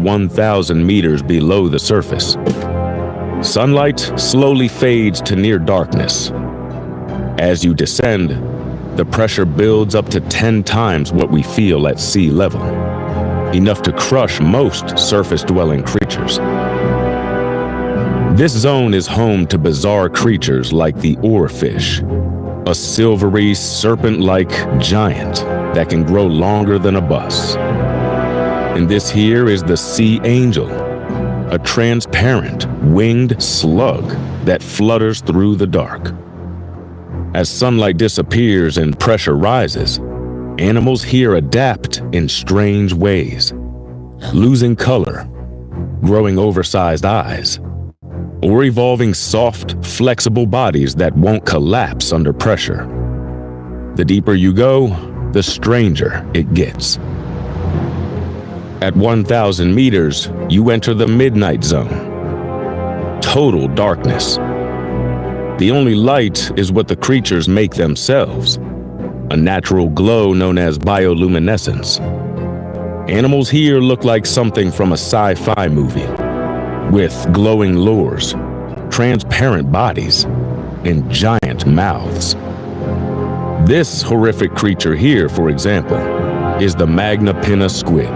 1,000 meters below the surface. Sunlight slowly fades to near darkness. As you descend, the pressure builds up to 10 times what we feel at sea level, enough to crush most surface-dwelling creatures. This zone is home to bizarre creatures like the oarfish, a silvery, serpent-like giant that can grow longer than a bus. And this here is the sea angel, a transparent, winged slug that flutters through the dark. As sunlight disappears and pressure rises, animals here adapt in strange ways, losing color, growing oversized eyes, or evolving soft, flexible bodies that won't collapse under pressure. The deeper you go, the stranger it gets. At 1,000 meters, you enter the midnight zone. Total darkness. The only light is what the creatures make themselves, a natural glow known as bioluminescence. Animals here look like something from a sci-fi movie, with glowing lures, transparent bodies, and giant mouths. This horrific creature here, for example, is the Magna pinna squid.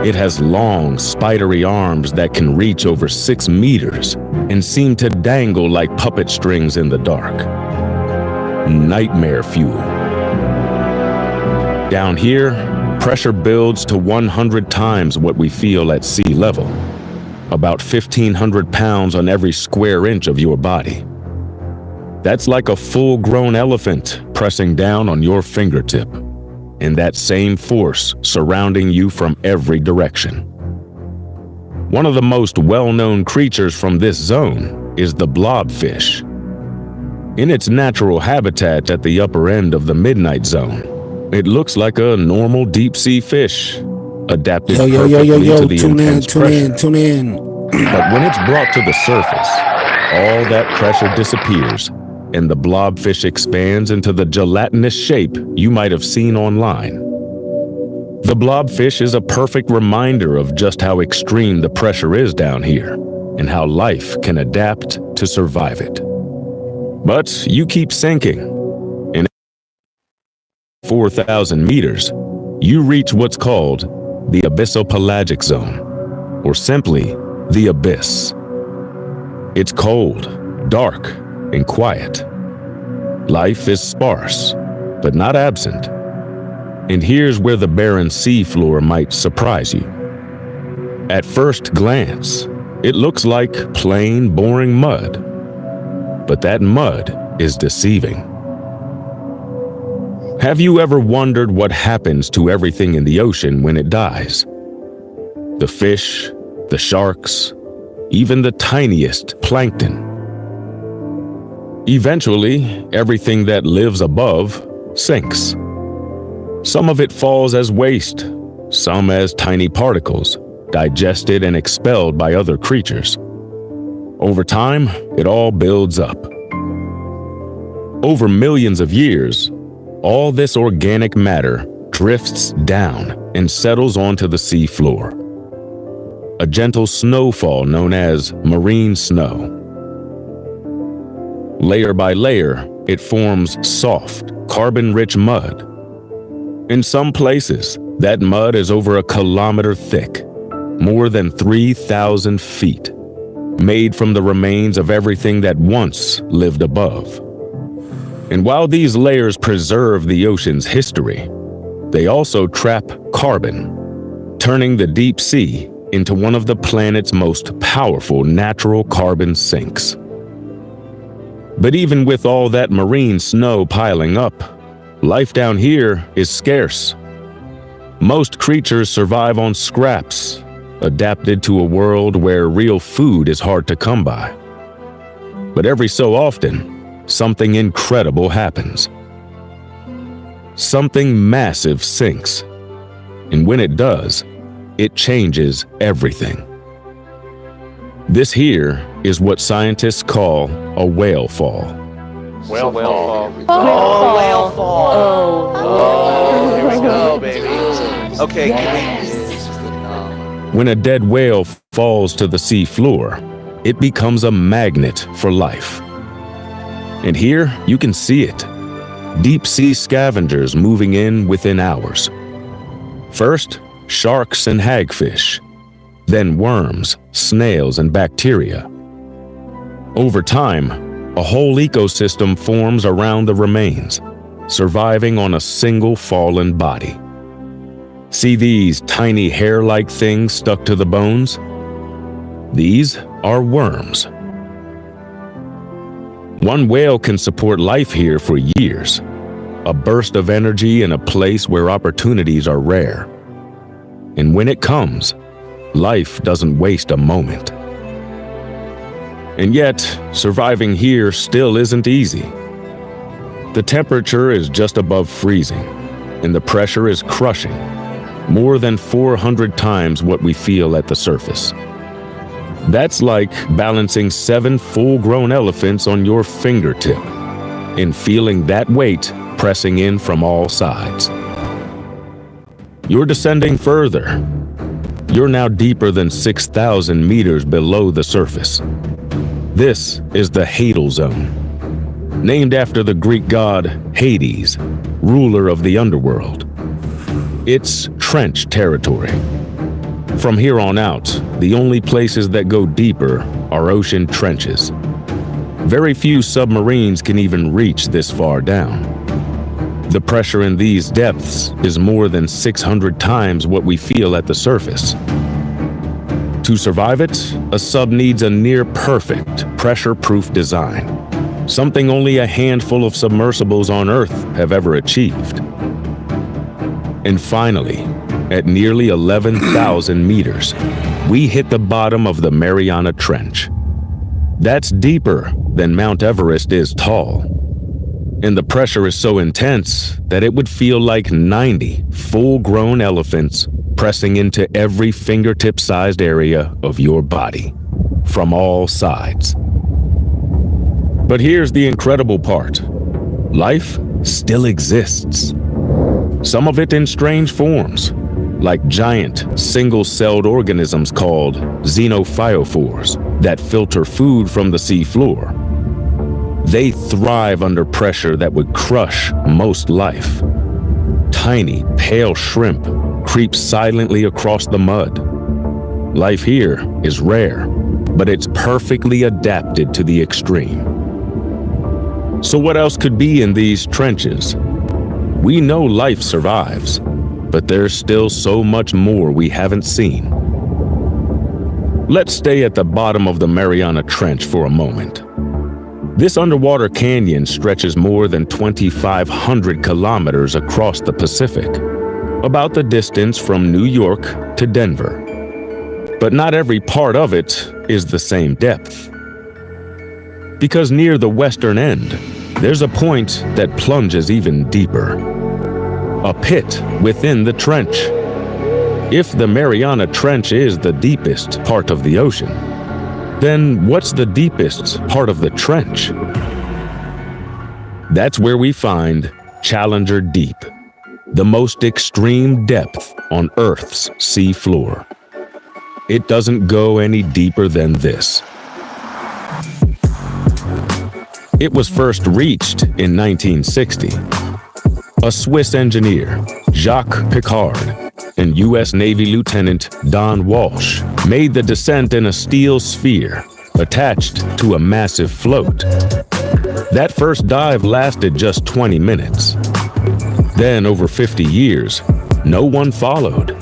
It has long, spidery arms that can reach over 6 meters and seem to dangle like puppet strings in the dark. Nightmare fuel. Down here, pressure builds to 100 times what we feel at sea level, about 1,500 pounds on every square inch of your body. That's like a full-grown elephant pressing down on your fingertip, and that same force surrounding you from every direction. One of the most well-known creatures from this zone is the blobfish. In its natural habitat at the upper end of the midnight zone, it looks like a normal deep-sea fish, adapted perfectly to the intense pressure. Tune in. But when it's brought to the surface, all that pressure disappears, and the blobfish expands into the gelatinous shape you might have seen online. The blobfish is a perfect reminder of just how extreme the pressure is down here, and how life can adapt to survive it. But you keep sinking, and at 4,000 meters, you reach what's called the abyssopelagic zone, or simply the abyss. It's cold, dark, and quiet. Life is sparse, but not absent. And here's where the barren seafloor might surprise you. At first glance, it looks like plain, boring mud. But that mud is deceiving. Have you ever wondered what happens to everything in the ocean when it dies? The fish, the sharks, even the tiniest plankton. Eventually, everything that lives above sinks. Some of it falls as waste, some as tiny particles, digested and expelled by other creatures. Over time, it all builds up. Over millions of years, all this organic matter drifts down and settles onto the seafloor. A gentle snowfall known as marine snow. Layer by layer, it forms soft, carbon-rich mud. In some places, that mud is over 1 kilometer thick, more than 3,000 feet, made from the remains of everything that once lived above. And while these layers preserve the ocean's history, they also trap carbon, turning the deep sea into one of the planet's most powerful natural carbon sinks. But even with all that marine snow piling up, life down here is scarce. Most creatures survive on scraps, adapted to a world where real food is hard to come by. But every so often, something incredible happens. Something massive sinks, and when it does, it changes everything. This here is what scientists call a whale fall. Whale fall. Oh, whale fall. Oh, here we go, baby. Okay, can we... When a dead whale falls to the sea floor, it becomes a magnet for life. And here you can see it. Deep sea scavengers moving in within hours. First, sharks and hagfish, then worms, snails, and bacteria. Over time, a whole ecosystem forms around the remains, surviving on a single fallen body. See these tiny hair-like things stuck to the bones? These are worms. One whale can support life here for years, a burst of energy in a place where opportunities are rare. And when it comes, life doesn't waste a moment. And yet, surviving here still isn't easy. The temperature is just above freezing, and the pressure is crushing, more than 400 times what we feel at the surface. That's like balancing 7 full-grown elephants on your fingertip and feeling that weight pressing in from all sides. You're descending further. You're now deeper than 6,000 meters below the surface. This is the Hadal Zone, named after the Greek god Hades, ruler of the underworld. It's trench territory. From here on out, the only places that go deeper are ocean trenches. Very few submarines can even reach this far down. The pressure in these depths is more than 600 times what we feel at the surface. To survive it, a sub needs a near-perfect, pressure-proof design, something only a handful of submersibles on Earth have ever achieved. And finally, at nearly 11,000 meters, we hit the bottom of the Mariana Trench. That's deeper than Mount Everest is tall. And the pressure is so intense that it would feel like 90 full-grown elephants pressing into every fingertip-sized area of your body, from all sides. But here's the incredible part. Life still exists. Some of it in strange forms, like giant, single-celled organisms called xenophyophores that filter food from the sea floor. They thrive under pressure that would crush most life. Tiny, pale shrimp creep silently across the mud. Life here is rare, but it's perfectly adapted to the extreme. So what else could be in these trenches? We know life survives, but there's still so much more we haven't seen. Let's stay at the bottom of the Mariana Trench for a moment. This underwater canyon stretches more than 2,500 kilometers across the Pacific, about the distance from New York to Denver. But not every part of it is the same depth. Because near the western end, there's a point that plunges even deeper. A pit within the trench. If the Mariana Trench is the deepest part of the ocean, then what's the deepest part of the trench? That's where we find Challenger Deep, the most extreme depth on Earth's sea floor. It doesn't go any deeper than this. It was first reached in 1960. A Swiss engineer, Jacques Piccard, and U.S. Navy Lieutenant Don Walsh made the descent in a steel sphere attached to a massive float. That first dive lasted just 20 minutes. Then, over 50 years, no one followed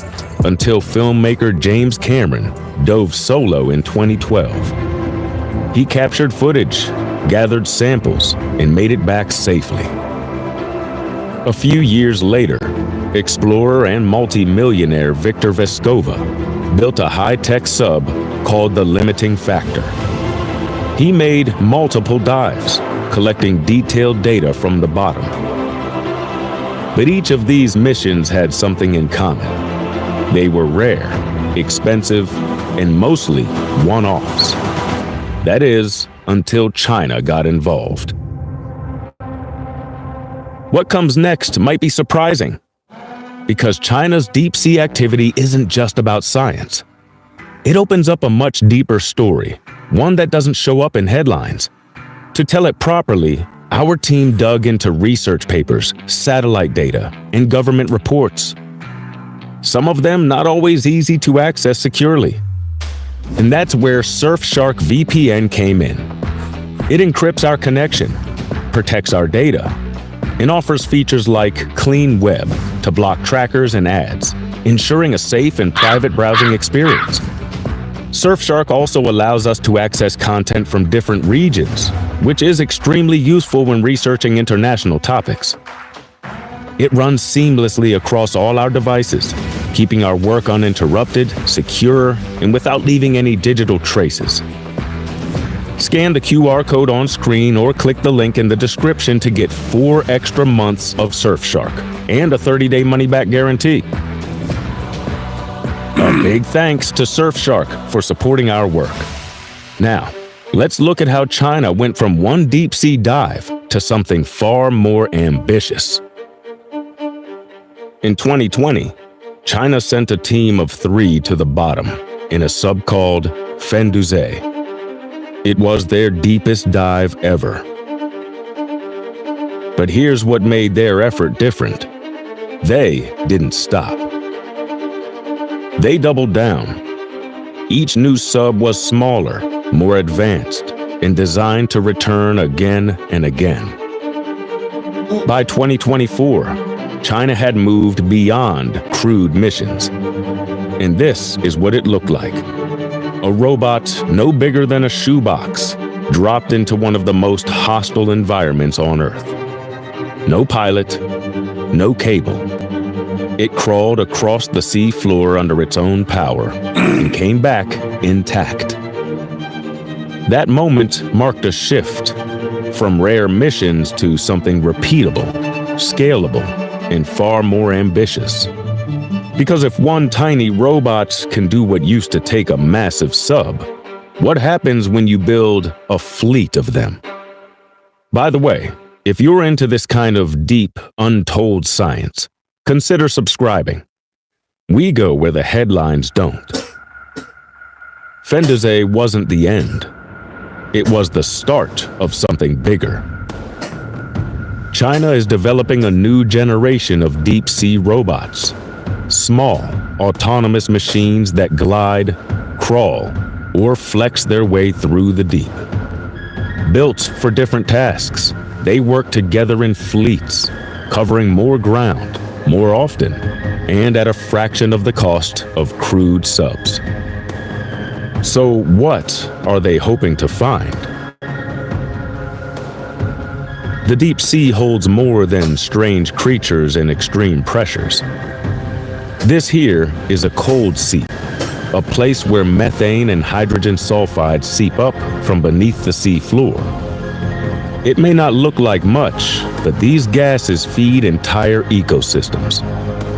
until filmmaker James Cameron dove solo in 2012. He captured footage, gathered samples, and made it back safely. A few years later, explorer and multi-millionaire Victor Vescova built a high-tech sub called the Limiting Factor. He made multiple dives, collecting detailed data from the bottom. But each of these missions had something in common. They were rare, expensive, and mostly one-offs. That is, until China got involved. What comes next might be surprising, because China's deep-sea activity isn't just about science. it opens up a much deeper story, one that doesn't show up in headlines. To tell it properly, our team dug into research papers, satellite data, and government reports. Some of them not always easy to access securely. And that's where Surfshark VPN came in. It encrypts our connection, protects our data, and offers features like Clean Web to block trackers and ads, ensuring a safe and private browsing experience. Surfshark also allows us to access content from different regions, which is extremely useful when researching international topics. It runs seamlessly across all our devices, keeping our work uninterrupted, secure, and without leaving any digital traces. Scan the QR code on screen or click the link in the description to get 4 extra months of Surfshark and a 30-day money-back guarantee. A big thanks to Surfshark for supporting our work. Now, let's look at how China went from one deep-sea dive to something far more ambitious. In 2020, China sent a team of 3 to the bottom in a sub called Fendouzhe. It was their deepest dive ever. But here's what made their effort different. They didn't stop. They doubled down. Each new sub was smaller, more advanced, and designed to return again and again. By 2024, China had moved beyond crewed missions. And this is what it looked like. A robot no bigger than a shoebox dropped into one of the most hostile environments on Earth. No pilot, no cable. It crawled across the sea floor under its own power and came back intact. That moment marked a shift from rare missions to something repeatable, scalable, and far more ambitious. Because if one tiny robot can do what used to take a massive sub, what happens when you build a fleet of them? By the way, if you're into this kind of deep, untold science, consider subscribing. We go where the headlines don't. Fendouzhe wasn't the end. It was the start of something bigger. China is developing a new generation of deep-sea robots. Small, autonomous machines that glide, crawl, or flex their way through the deep. Built for different tasks, they work together in fleets, covering more ground, more often, and at a fraction of the cost of crewed subs. So what are they hoping to find? The deep sea holds more than strange creatures and extreme pressures. This here is a cold seep, a place where methane and hydrogen sulfide seep up from beneath the sea floor. It may not look like much, but these gases feed entire ecosystems.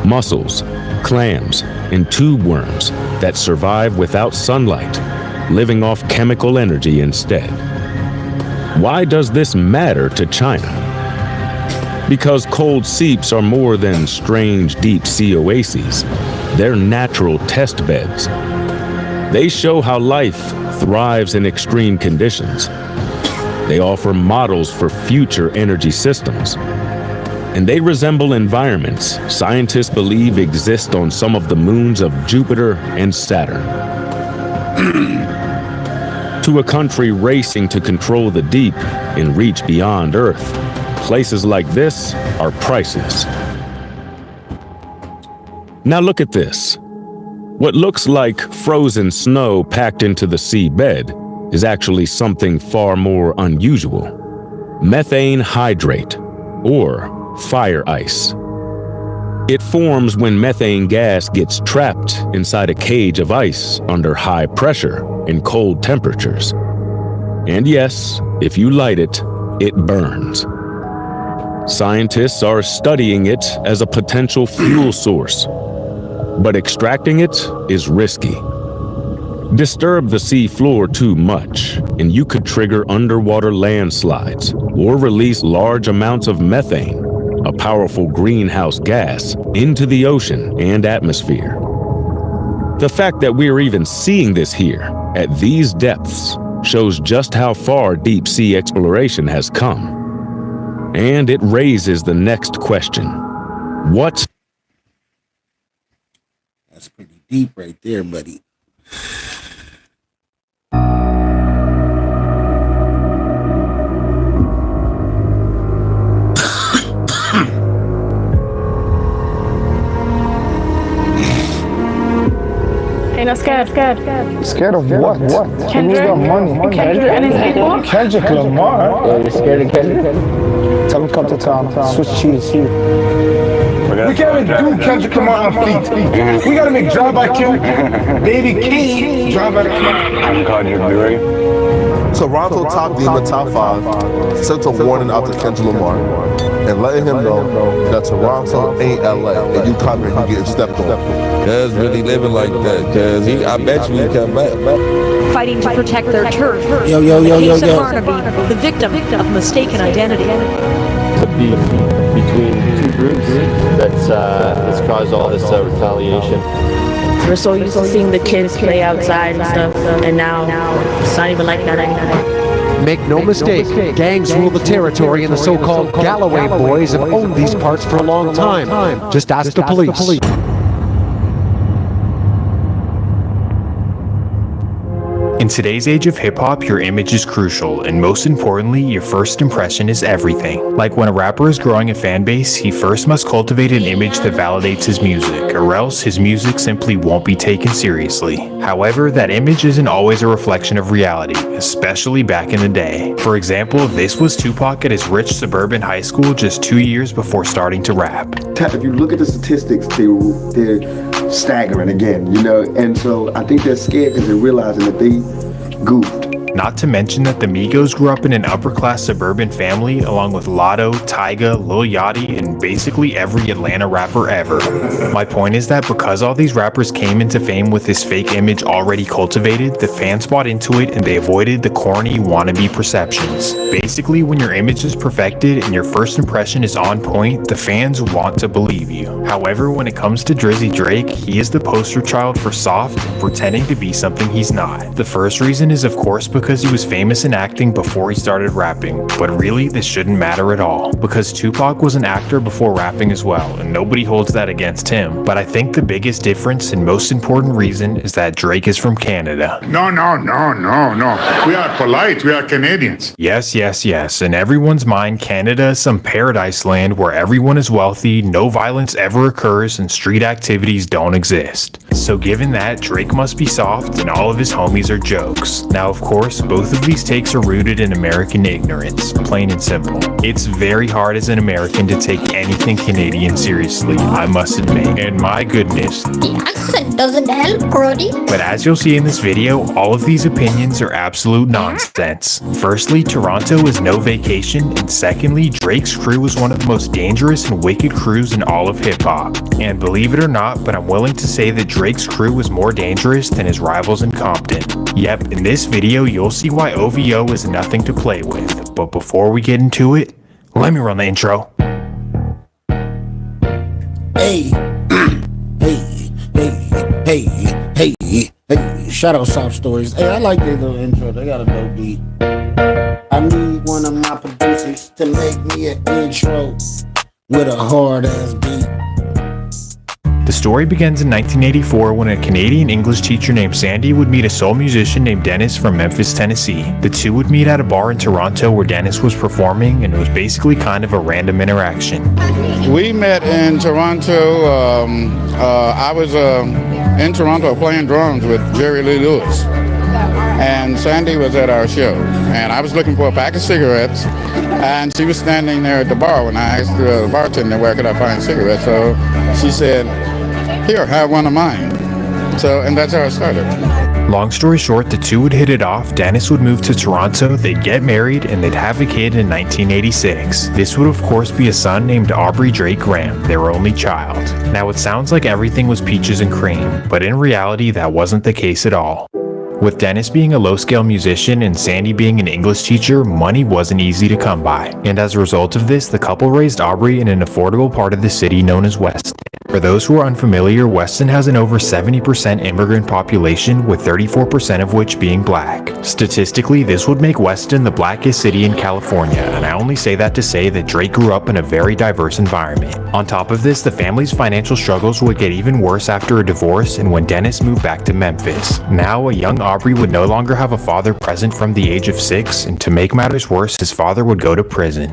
Mussels, clams, and tube worms that survive without sunlight, living off chemical energy instead. Why does this matter to China? Because cold seeps are more than strange deep-sea oases. They're natural test beds. They show how life thrives in extreme conditions. They offer models for future energy systems. And they resemble environments scientists believe exist on some of the moons of Jupiter and Saturn. To a country racing to control the deep and reach beyond Earth, places like this are priceless. Now look at this. What looks like frozen snow packed into the seabed is actually something far more unusual. Methane hydrate, or fire ice. It forms when methane gas gets trapped inside a cage of ice under high pressure and cold temperatures. And yes, if you light it, it burns. Scientists are studying it as a potential fuel source, but extracting it is risky. Disturb the sea floor too much, and you could trigger underwater landslides or release large amounts of methane, a powerful greenhouse gas, into the ocean and atmosphere. The fact that we're even seeing this here, at these depths, shows just how far deep sea exploration has come. And it raises the next question. What? That's pretty deep right there, buddy. Ain't not scared. Scared of what? Kendrick? Who's got money? Kendrick and his people? Kendrick Lamar? Yeah, you're scared of Kendrick? Tell him come to town. Switch cheese. We can't even do Kendrick Lamar on feet. We gotta make Drive-By Kill, Baby King, Drive-By Kill. I'm Kendrick Lamar. Toronto top D in the top 5 sent a warning out to Kendrick Lamar and letting him know that Toronto ain't LA and you come here, you getting stepped on. Cuz really living like that, cuz I bet you he come back. Fighting to protect their turf. Yo. The case of Barnaby, the victim of mistaken identity. The beef between two groups that's caused all this retaliation. We're so used to seeing the kids play outside and stuff, and now it's not even like that anymore. Make no mistake, gangs rule the territory, and the so-called Galloway boys have owned these parts for a long time. Just ask the police. In today's age of hip-hop, your image is crucial, and most importantly, your first impression is everything. Like when a rapper is growing a fan base, he first must cultivate an image that validates his music, or else his music simply won't be taken seriously. However, that image isn't always a reflection of reality, especially back in the day. For example, this was Tupac at his rich suburban high school just 2 years before starting to rap. If you look at the statistics, they're staggering again, and so I think they're scared because they're realizing that they goofed. Not to mention that the Migos grew up in an upper-class suburban family along with Lotto, Tyga, Lil Yachty, and basically every Atlanta rapper ever. My point is that because all these rappers came into fame with this fake image already cultivated, the fans bought into it and they avoided the corny wannabe perceptions. Basically, when your image is perfected and your first impression is on point, the fans want to believe you. However, when it comes to Drizzy Drake, he is the poster child for soft and pretending to be something he's not. The first reason is of course because he was famous in acting before he started rapping, but really this shouldn't matter at all, because Tupac was an actor before rapping as well, and nobody holds that against him. But I think the biggest difference and most important reason is that Drake is from Canada. No. We are polite, we are Canadians. Yes. In everyone's mind, Canada is some paradise land where everyone is wealthy, no violence ever occurs, and street activities don't exist. So given that, Drake must be soft and all of his homies are jokes. Now of course, both of these takes are rooted in American ignorance, plain and simple. It's very hard as an American to take anything Canadian seriously, I must admit, and my goodness. The accent doesn't help, Brody. But as you'll see in this video, all of these opinions are absolute nonsense. Firstly, Toronto is no vacation, and secondly, Drake's crew is one of the most dangerous and wicked crews in all of hip-hop. And believe it or not, but I'm willing to say that Drake's crew is more dangerous than his rivals in Compton. Yep, in this video, you'll see why OVO is nothing to play with. But before we get into it, let me run the intro. Hey. Hey. Shout out Soft Stories. Hey, I like their little intro. They got a dope beat. I need one of my producers to make me an intro with a hard ass beat. The story begins in 1984 when a Canadian English teacher named Sandy would meet a soul musician named Dennis from Memphis, Tennessee. The two would meet at a bar in Toronto where Dennis was performing, and it was basically kind of a random interaction. We met in Toronto. I was in Toronto playing drums with Jerry Lee Lewis. And Sandy was at our show. And I was looking for a pack of cigarettes. And she was standing there at the bar when I asked the bartender where could I find cigarettes. So she said, "Here, have one of mine." And that's how it started. Long story short, the two would hit it off, Dennis would move to Toronto, they'd get married, and they'd have a kid in 1986. This would of course be a son named Aubrey Drake Graham, their only child. Now it sounds like everything was peaches and cream, but in reality that wasn't the case at all. With Dennis being a low-scale musician and Sandy being an English teacher, money wasn't easy to come by. And as a result of this, the couple raised Aubrey in an affordable part of the city known as West End. For those who are unfamiliar, Weston has an over 70% immigrant population, with 34% of which being black. Statistically, this would make Weston the blackest city in California, and I only say that to say that Drake grew up in a very diverse environment. On top of this, the family's financial struggles would get even worse after a divorce and when Dennis moved back to Memphis. Now, a young Aubrey would no longer have a father present from the age of 6, and to make matters worse, his father would go to prison.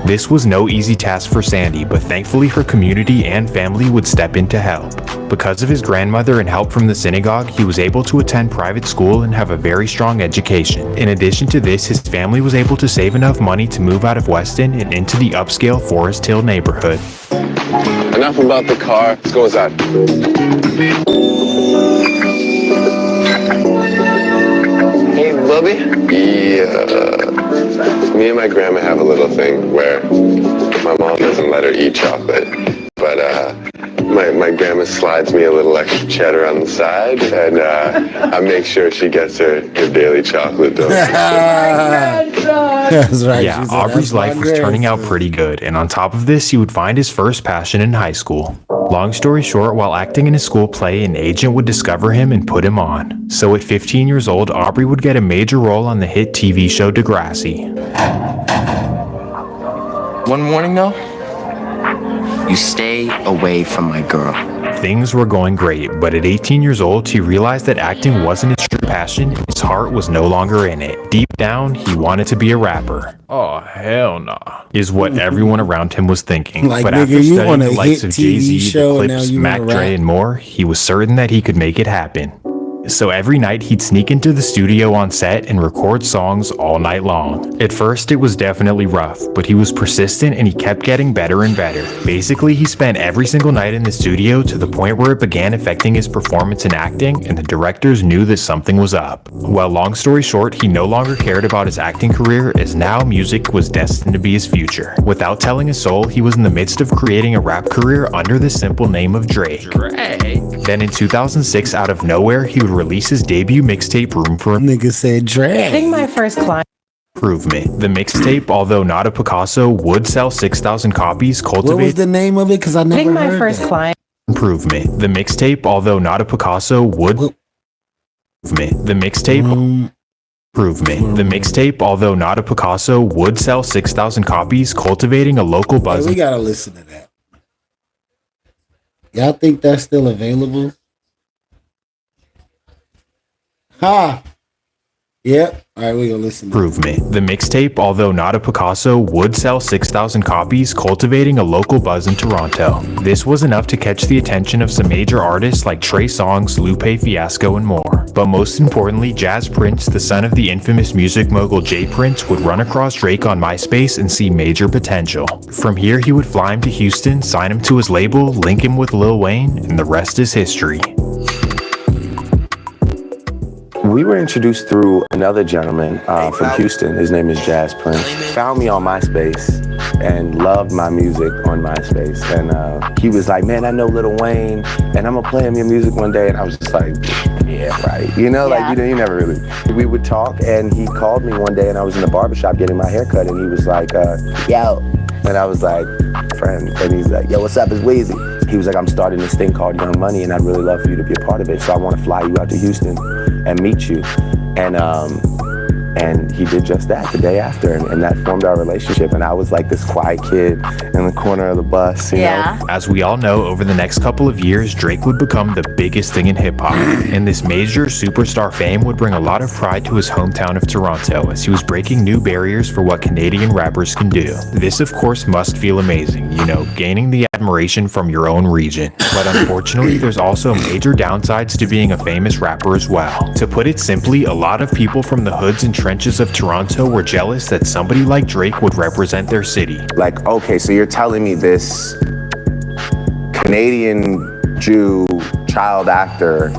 This was no easy task for Sandy, but thankfully her community and family would step in to help. Because of his grandmother and help from the synagogue, he was able to attend private school and have a very strong education. In addition to this, his family was able to save enough money to move out of Weston and into the upscale Forest Hill neighborhood. Enough about the car, let's go inside. Hey, Bubby. Yeah. Me and my grandma have a little thing where my mom doesn't let her eat chocolate, but my grandma slides me a little extra cheddar on the side, and I make sure she gets her daily chocolate dose. That's right. Yeah, Aubrey's life was turning out pretty good, and on top of this, he would find his first passion in high school. Long story short, while acting in a school play, an agent would discover him and put him on. So at 15 years old, Aubrey would get a major role on the hit TV show Degrassi. One morning though, you stay away from my girl. Things were going great, but at 18 years old, he realized that acting wasn't his true passion, and his heart was no longer in it. Deep down, he wanted to be a rapper. Oh, hell nah, is what everyone around him was thinking. Like, but nigga, after you studying want the a likes hit of TV Jay-Z, show, the and now Clips, you Mac wanna Dre, rap? and more, he was certain that he could make it happen. So every night he'd sneak into the studio on set and record songs all night long. At first it was definitely rough, but he was persistent and he kept getting better and better. Basically, he spent every single night in the studio to the point where it began affecting his performance in acting, and the directors knew that something was up. Well, long story short, he no longer cared about his acting career, as now music was destined to be his future. Without telling a soul, he was in the midst of creating a rap career under the simple name of Drake. Then in 2006, out of nowhere, he would release his debut mixtape, Room for Nigga said Drake. I think my first client. Improvement. The mixtape, although not a Picasso, would sell 6,000 copies, What was cultivate the name of it? Because I I think never my heard first that. client. improvement. The mixtape, although not a Picasso, would improvement. The mixtape improvement. The mixtape, although not a Picasso, would sell 6,000 copies, cultivating a local Hey, buzz. we gotta listen to that. Y'all think that's still available? Ha! Yep. All right, we gonna listen. Improvement. The mixtape, although not a Picasso, would sell 6,000 copies, cultivating a local buzz in Toronto. This was enough to catch the attention of some major artists like Trey Songz, Lupe Fiasco, and more. But most importantly, Jazz Prince, the son of the infamous music mogul Jay Prince, would run across Drake on MySpace and see major potential. From here, he would fly him to Houston, sign him to his label, link him with Lil Wayne, and the rest is history. We were introduced through another gentleman from Houston. His name is Jazz Prince. Found me on MySpace and loved my music on MySpace. And he was like, man, I know Lil Wayne, and I'm gonna play him your music one day. And I was just like, yeah, right. You know, like, you never really. We would talk, and he called me one day, and I was in the barbershop getting my hair cut, and he was like, yo. And I was like, friend. And he's like, yo, what's up, it's Weezy. He was like, I'm starting this thing called Young Money, and I'd really love for you to be a part of it. So I want to fly you out to Houston and meet you. And he did just that the day after, and that formed our relationship. And I was like this quiet kid in the corner of the bus, you know? As we all know, over the next couple of years, Drake would become the biggest thing in hip-hop, and this major superstar fame would bring a lot of pride to his hometown of Toronto, as he was breaking new barriers for what Canadian rappers can do. This, of course, must feel amazing, you know, gaining the admiration from your own region. But unfortunately, there's also major downsides to being a famous rapper as well. To put it simply, a lot of people from the hoods and trenches of Toronto were jealous that somebody like Drake would represent their city. Like, okay, so you're telling me this Canadian Jew child actor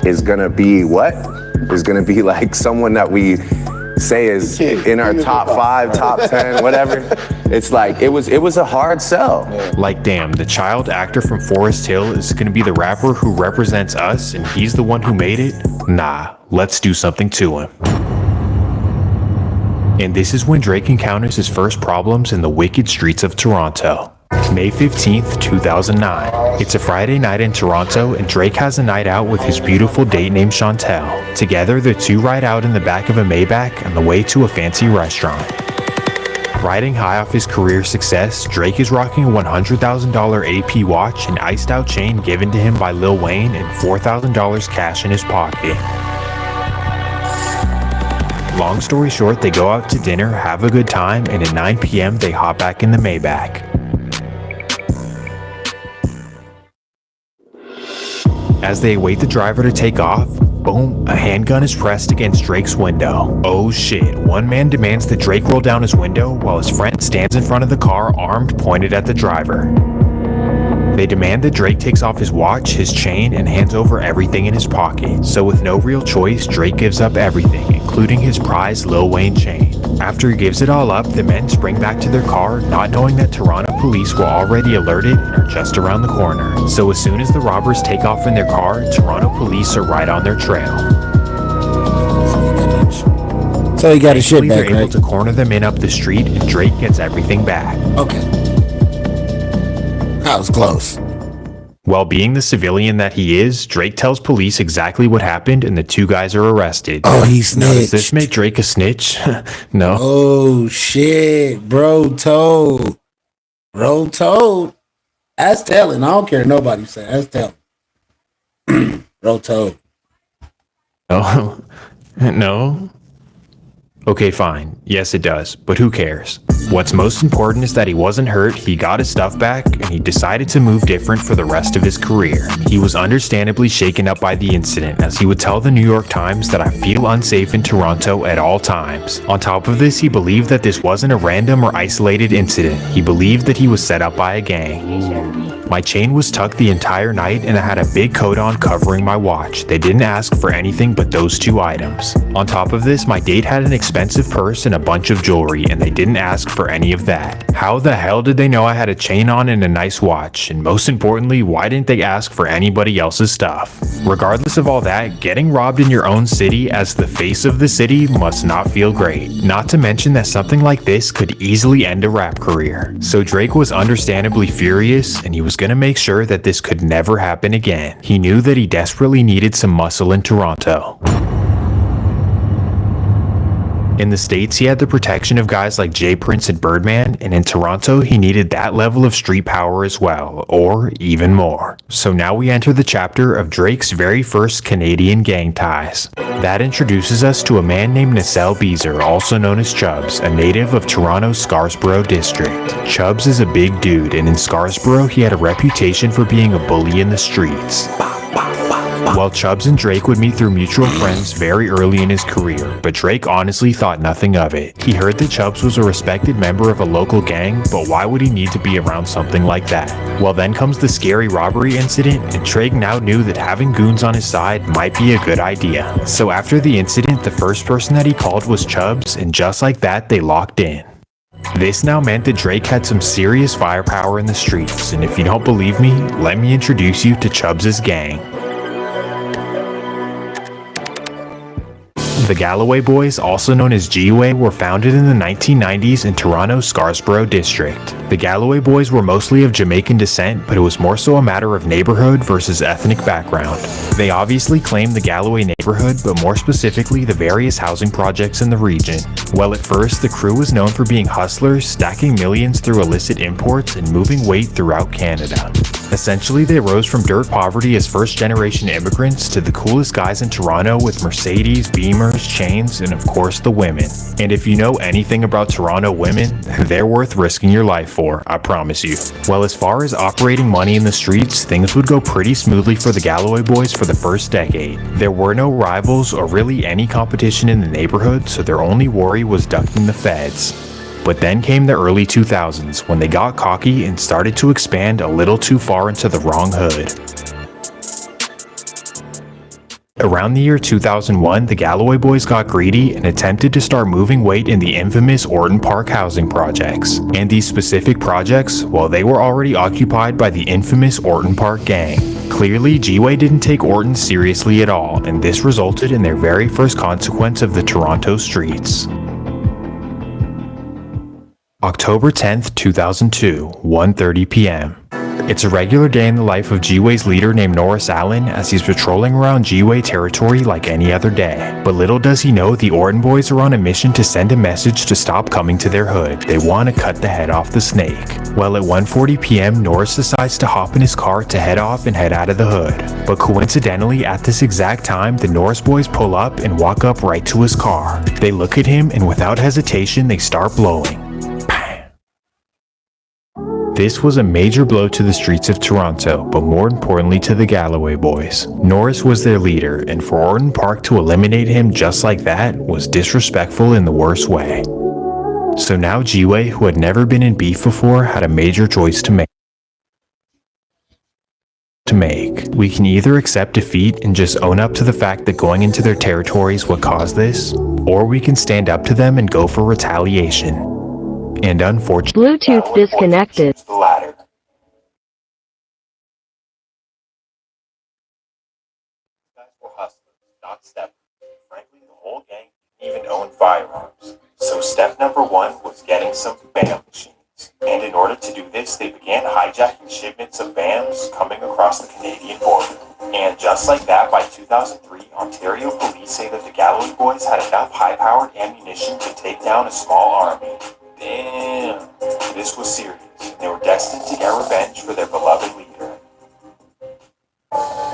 is gonna be what? Is gonna be like someone that we say is in our top 5, top 10, whatever. It's like, it was a hard sell. Like, damn, the child actor from Forest Hill is gonna be the rapper who represents us and he's the one who made it? Nah, let's do something to him. And this is when Drake encounters his first problems in the wicked streets of Toronto. May 15th, 2009. It's a Friday night in Toronto, and Drake has a night out with his beautiful date named Chantel. Together, the two ride out in the back of a Maybach on the way to a fancy restaurant. Riding high off his career success, Drake is rocking a $100,000 AP watch, an iced out chain given to him by Lil Wayne, and $4,000 cash in his pocket. Long story short, they go out to dinner, have a good time, and at 9 p.m. they hop back in the Maybach. As they await the driver to take off, boom, a handgun is pressed against Drake's window. Oh shit, one man demands that Drake roll down his window while his friend stands in front of the car armed pointed at the driver. They demand that Drake takes off his watch, his chain, and hands over everything in his pocket. So with no real choice, Drake gives up everything, including his prized Lil Wayne chain. After he gives it all up, the men spring back to their car, not knowing that Toronto police were already alerted and are just around the corner. So as soon as the robbers take off in their car, Toronto police are right on their trail. So he got his shit back, they're able right? to corner them in up the street, and Drake gets everything back. Okay. That was close. While being the civilian that he is, Drake tells police exactly what happened, and the two guys are arrested. Oh, he Now, does snitched. this make Drake a snitch? No. Oh shit, bro told. Bro told. That's telling. I don't care what nobody say. That's telling. Bro told. No. No? Okay, fine. Yes, it does. But who cares? What's most important is that he wasn't hurt, he got his stuff back, and he decided to move different for the rest of his career. He was understandably shaken up by the incident, as he would tell the New York Times that I feel unsafe in Toronto at all times. On top of this, he believed that this wasn't a random or isolated incident. He believed that he was set up by a gang. My chain was tucked the entire night, and I had a big coat on covering my watch. They didn't ask for anything but those two items. On top of this, my date had an expensive purse and a bunch of jewelry, and they didn't ask for any of that. How the hell did they know I had a chain on and a nice watch? And most importantly, why didn't they ask for anybody else's stuff? Regardless of all that, getting robbed in your own city as the face of the city must not feel great. Not to mention that something like this could easily end a rap career. So Drake was understandably furious, and he was gonna make sure that this could never happen again. He knew that he desperately needed some muscle in Toronto. In the States, he had the protection of guys like Jay Prince and Birdman, and in Toronto, he needed that level of street power as well, or even more. So now we enter the chapter of Drake's very first Canadian gang ties. That introduces us to a man named Nacelle Beezer, also known as Chubbs, a native of Toronto's Scarborough district. Chubbs is a big dude, and in Scarborough, he had a reputation for being a bully in the streets. While Chubbs and Drake would meet through mutual friends very early in his career, but Drake honestly thought nothing of it. He heard that Chubbs was a respected member of a local gang, but why would he need to be around something like that? Well, then comes the scary robbery incident, and Drake now knew that having goons on his side might be a good idea. So after the incident, the first person that he called was Chubbs, and just like that, they locked in. This now meant that Drake had some serious firepower in the streets, and if you don't believe me, let me introduce you to Chubbs' gang. The Galloway Boys, also known as G-Way, were founded in the 1990s in Toronto's Scarborough district. The Galloway Boys were mostly of Jamaican descent, but it was more so a matter of neighborhood versus ethnic background. They obviously claimed the Galloway neighborhood, but more specifically the various housing projects in the region. Well, at first, the crew was known for being hustlers, stacking millions through illicit imports, and moving weight throughout Canada. Essentially, they rose from dirt poverty as first-generation immigrants to the coolest guys in Toronto with Mercedes, Beamers, chains, and of course the women. And if you know anything about Toronto women, they're worth risking your life for, I promise you. Well, as far as operating money in the streets, things would go pretty smoothly for the Galloway Boys for the first decade. There were no rivals or really any competition in the neighborhood, so their only worry was ducking the feds. But then came the early 2000s, when they got cocky and started to expand a little too far into the wrong hood. Around the year 2001, the Galloway Boys got greedy and attempted to start moving weight in the infamous Orton Park housing projects. And these specific projects, well, they were already occupied by the infamous Orton Park gang. Clearly, G-Way didn't take Orton seriously at all, and this resulted in their very first consequence of the Toronto streets. October 10th, 2002, 1:30 p.m. It's a regular day in the life of G-Way's leader named Norris Allen as he's patrolling around G-Way territory like any other day. But little does he know the Orton boys are on a mission to send a message to stop coming to their hood. They want to cut the head off the snake. Well, at 1:40 p.m., Norris decides to hop in his car to head off and head out of the hood. But coincidentally, at this exact time, the Norris boys pull up and walk up right to his car. They look at him and without hesitation, they start blowing. This was a major blow to the streets of Toronto, but more importantly to the Galloway boys. Norris was their leader, and for Orton Park to eliminate him just like that was disrespectful in the worst way. So now G-Way, who had never been in beef before, had a major choice to make. We can either accept defeat and just own up to the fact that going into their territory is what caused this, or we can stand up to them and go for retaliation. And unfortunately, Bluetooth disconnected. the latter. Not Step. Frankly, the whole gang even owned firearms. So step number one was getting some BAM machines. And in order to do this, they began hijacking shipments of BAMs coming across the Canadian border. And just like that, by 2003, Ontario police say that the Galloway boys had enough high-powered ammunition to take down a small army. Damn, this was serious. They were destined to get revenge for their beloved leader.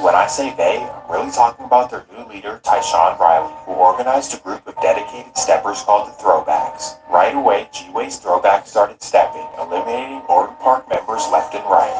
When I say they, I'm really talking about their new leader, Tyshawn Riley, who organized a group of dedicated steppers called the Throwbacks. Right away, G-Way's Throwbacks started stepping, eliminating Orton Park members left and right.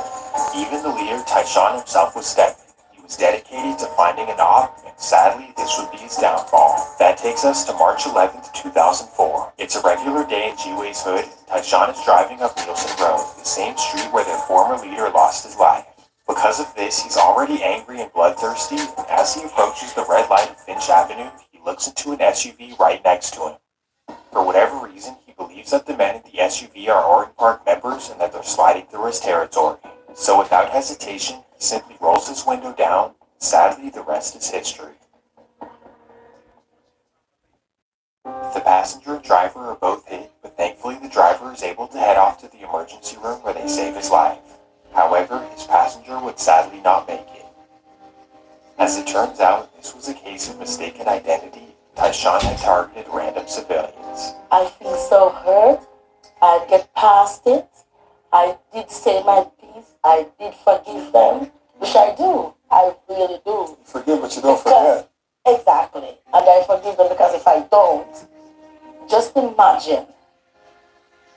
Even the leader, Tyshawn himself, was stepping. He was dedicated to finding an op, and sadly, this would be his downfall. That takes us to March 11th, 2004. It's a regular day in G-Way's hood. Tyshawn is driving up Nielsen Road, the same street where their former leader lost his life. Because of this, he's already angry and bloodthirsty, and as he approaches the red light of Finch Avenue, he looks into an SUV right next to him. For whatever reason, he believes that the men in the SUV are Orton Park members and that they're sliding through his territory. So without hesitation, he simply rolls his window down. Sadly, the rest is history. The passenger and driver are both hit, but thankfully the driver is able to head off to the emergency room where they save his life. However, his passenger would sadly not make it. As it turns out, this was a case of mistaken identity. Tyshawn had targeted random civilians. I feel so hurt. I get past it. I did say my piece. I did forgive them, which I do. I really do. Forgive, but you don't forget. Exactly. And I forgive them because if I don't, just imagine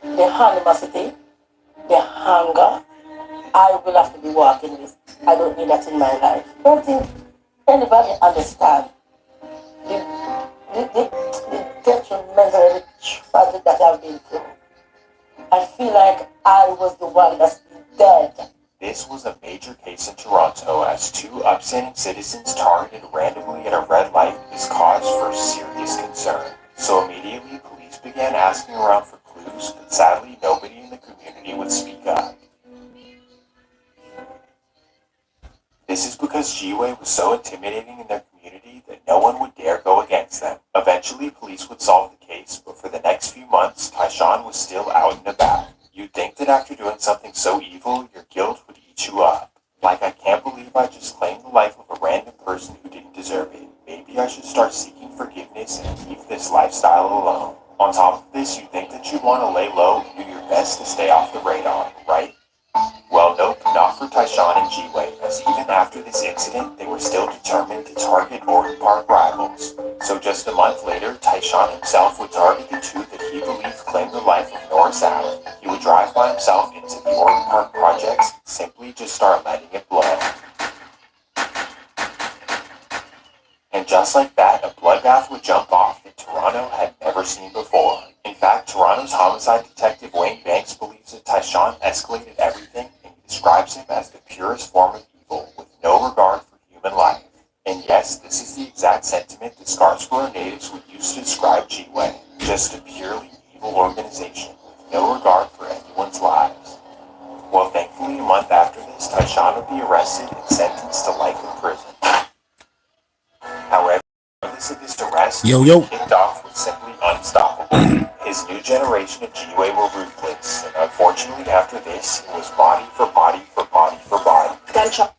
the animosity, the hunger I will have to be walking with. I don't need that in my life. Don't think anybody understand the detrimental tragic that I've been through. I feel like I was the one that's been dead. This was a major case in Toronto as two upstanding citizens targeted randomly at a red light is cause for serious concern. So immediately police began asking around for clues, but sadly nobody in the community would speak up. This is because G-Way was so intimidating in their community that no one would dare go against them. Eventually police would solve the case, but for the next few months, Tyshawn was still out and about. You'd think that after doing something so evil, your guilt would eat you up. Like, I can't believe I just claimed the life of a random person who didn't deserve it. Maybe I should start seeking forgiveness and leave this lifestyle alone. On top of this, you'd think that you'd want to lay low and do your best to stay off the radar, right? Well, nope, not for Tyshawn and G-Way, as even after this incident, they were still determined to target Orton Park rivals. So just a month later, Tyshawn himself would target the two that he believed claimed the life of Norris Allen. He would drive by himself into the Orton Park projects, simply just start letting it blow. And just like that, a bloodbath would jump off that Toronto had never seen before. In fact, Toronto's homicide detective Wayne Banks believes that Tyshawn escalated everything, and he describes him as the purest form of evil, with no regard for human life. And yes, this is the exact sentiment that Scarborough natives would use to describe G-Way. Just a purely evil organization, with no regard for anyone's lives. Well, thankfully, a month after this, Tyshawn would be arrested and sentenced to life in prison. However, regardless of his arrest, Yo. kicked off was simply unstoppable. His new generation of GUA were ruthless, and unfortunately after this, it was body for body for body for body. Gunshot.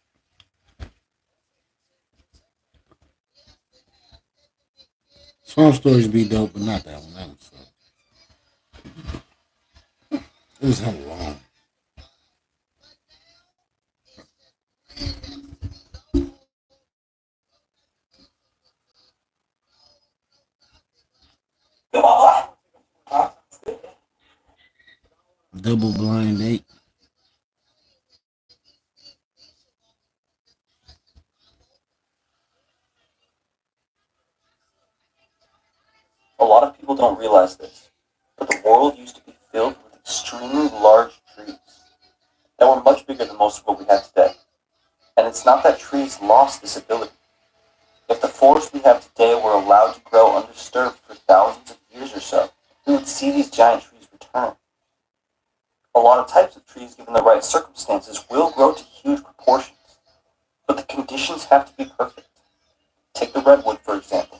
Some stories be dope, but not that one. That one sucked. It was hella long. Double blind date. A lot of people don't realize this, but the world used to be filled with extremely large trees that were much bigger than most of what we have today. And it's not that trees lost this ability. If the forests we have today were allowed to grow undisturbed for thousands of years or so, we would see these giant trees return. A lot of types of trees, given the right circumstances, will grow to huge proportions, but the conditions have to be perfect. Take the redwood, for example.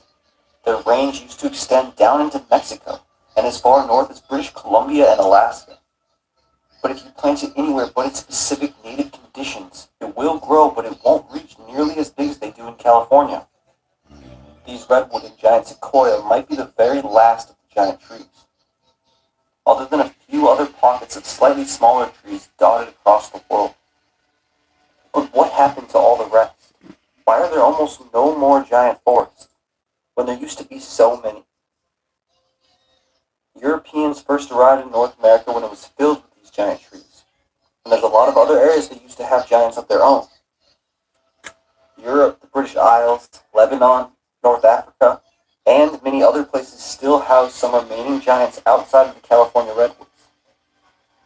Their range used to extend down into Mexico and as far north as British Columbia and Alaska. But if you plant it anywhere but its specific native conditions, it will grow, but it won't reach nearly as big as they do in California. These redwood and giant sequoia might be the very last of the giant trees. Other than a few other pockets of slightly smaller trees dotted across the world. But what happened to all the rest? Why are there almost no more giant forests when there used to be so many? Europeans first arrived in North America when it was filled with these giant trees. And there's a lot of other areas that used to have giants of their own. Europe, the British Isles, Lebanon, North Africa, and many other places still house some remaining giants outside of the California redwoods.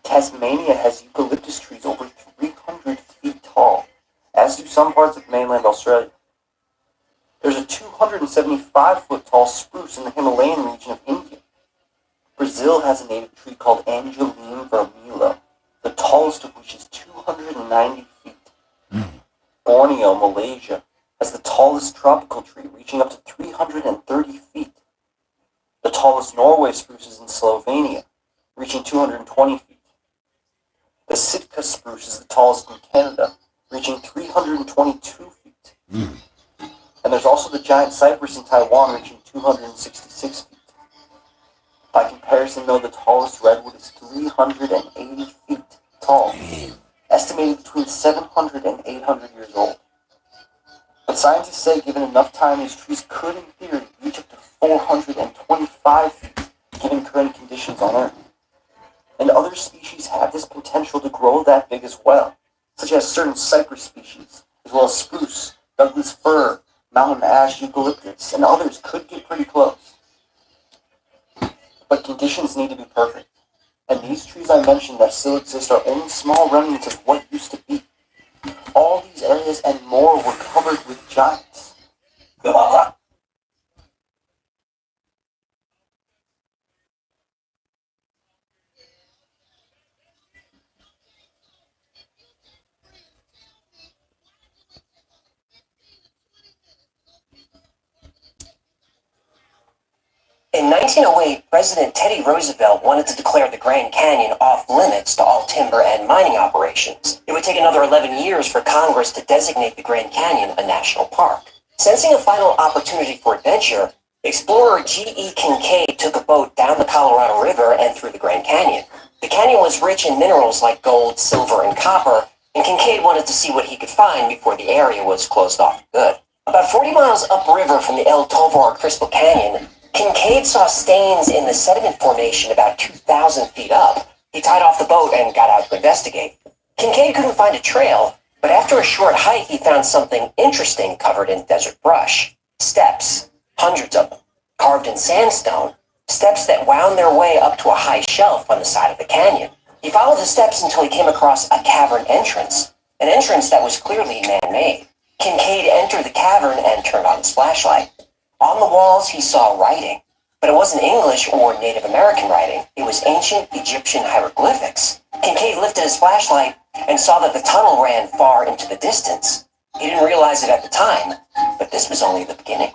Tasmania has eucalyptus trees over 300 feet tall, as do some parts of mainland Australia. There's a 275-foot tall spruce in the Himalayan region of India. Brazil has a native tree called Angelim vermelho, the tallest of which is 290 feet. Borneo, Malaysia, has the tallest tropical tree, reaching up to 330 feet. The tallest Norway spruce is in Slovenia, reaching 220 feet. The Sitka spruce is the tallest in Canada, reaching 322 feet. And there's also the giant cypress in Taiwan, reaching 266 feet. By comparison, though, the tallest redwood is 380 feet tall, estimated between 700 and 800 years old. But scientists say given enough time, these trees could, in theory, reach up to 425 feet, given current conditions on Earth. And other species have this potential to grow that big as well, such as certain cypress species, as well as spruce, Douglas fir, mountain ash, eucalyptus, and others could get pretty close. But conditions need to be perfect. And these trees I mentioned that still exist are only small remnants of what used to be. All these areas and more were covered with giants. In 1908, President Teddy Roosevelt wanted to declare the Grand Canyon off limits to all timber and mining operations. It would take another 11 years for Congress to designate the Grand Canyon a national park. Sensing a final opportunity for adventure, explorer G.E. Kincaid took a boat down the Colorado River and through the Grand Canyon. The canyon was rich in minerals like gold, silver, and copper, and Kincaid wanted to see what he could find before the area was closed off for good. About 40 miles upriver from the El Tovar Crystal Canyon, Kincaid saw stains in the sediment formation about 2,000 feet up. He tied off the boat and got out to investigate. Kincaid couldn't find a trail, but after a short hike, he found something interesting covered in desert brush. Steps, hundreds of them, carved in sandstone, steps that wound their way up to a high shelf on the side of the canyon. He followed the steps until he came across a cavern entrance, an entrance that was clearly man-made. Kincaid entered the cavern and turned on his flashlight. On the walls, he saw writing, but it wasn't English or Native American writing. It was ancient Egyptian hieroglyphics. Kincaid lifted his flashlight and saw that the tunnel ran far into the distance. He didn't realize it at the time, but this was only the beginning.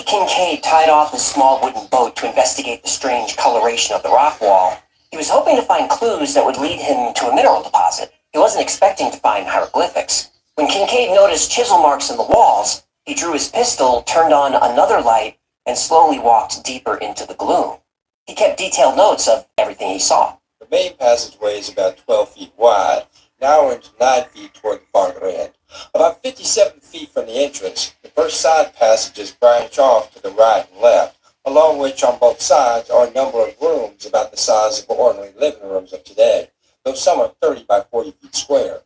Kincaid tied off his small wooden boat to investigate the strange coloration of the rock wall. He was hoping to find clues that would lead him to a mineral deposit. He wasn't expecting to find hieroglyphics. When Kincaid noticed chisel marks in the walls, he drew his pistol, turned on another light, and slowly walked deeper into the gloom. He kept detailed notes of everything he saw. The main passageway is about 12 feet wide, narrowing to 9 feet toward the farther end. About 57 feet from the entrance, the first side passages branch off to the right and left, along which on both sides are a number of rooms about the size of ordinary living rooms of today, though some are 30 by 40 feet square.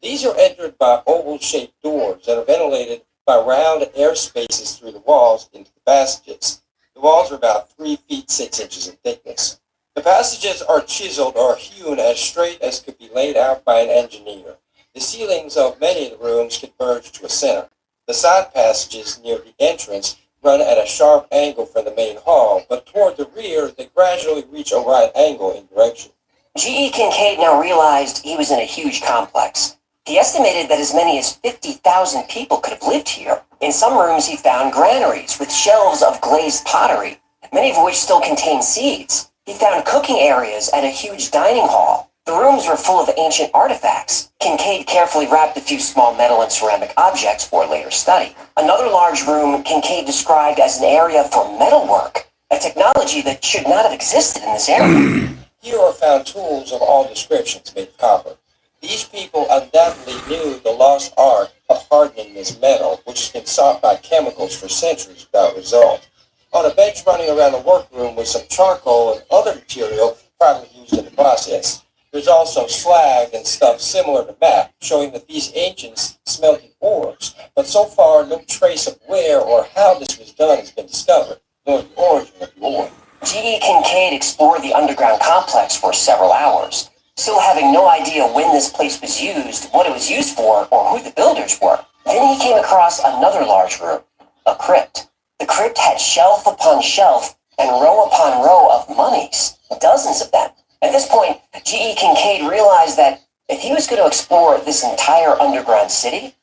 These are entered by oval-shaped doors that are ventilated by round air spaces through the walls into the passages. The walls are about 3 feet 6 inches in thickness. The passages are chiseled or hewn as straight as could be laid out by an engineer. The ceilings of many of the rooms converge to a center. The side passages near the entrance run at a sharp angle from the main hall, but toward the rear they gradually reach a right angle in direction. G.E. Kincaid now realized he was in a huge complex. He estimated that as many as 50,000 people could have lived here. In some rooms he found granaries with shelves of glazed pottery, many of which still contain seeds. He found cooking areas and a huge dining hall. The rooms were full of ancient artifacts. Kincaid carefully wrapped a few small metal and ceramic objects for later study. Another large room Kincaid described as an area for metalwork, a technology that should not have existed in this area. Here are found tools of all descriptions made of copper. These people undoubtedly knew the lost art of hardening this metal, which has been sought by chemicals for centuries without result. On a bench running around the workroom was some charcoal and other material probably used in the process. There's also slag and stuff similar to map, showing that these ancients smelted ores, but so far no trace of where or how this was done has been discovered, nor the origin of the ore. G.E. Kincaid explored the underground complex for several hours, still having no idea when this place was used, what it was used for, or who the builders were. Then he came across another large room, a crypt. The crypt had shelf upon shelf and row upon row of mummies, dozens of them. At this point, G.E. Kincaid realized that if he was going to explore this entire underground city,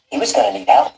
he was going to need help.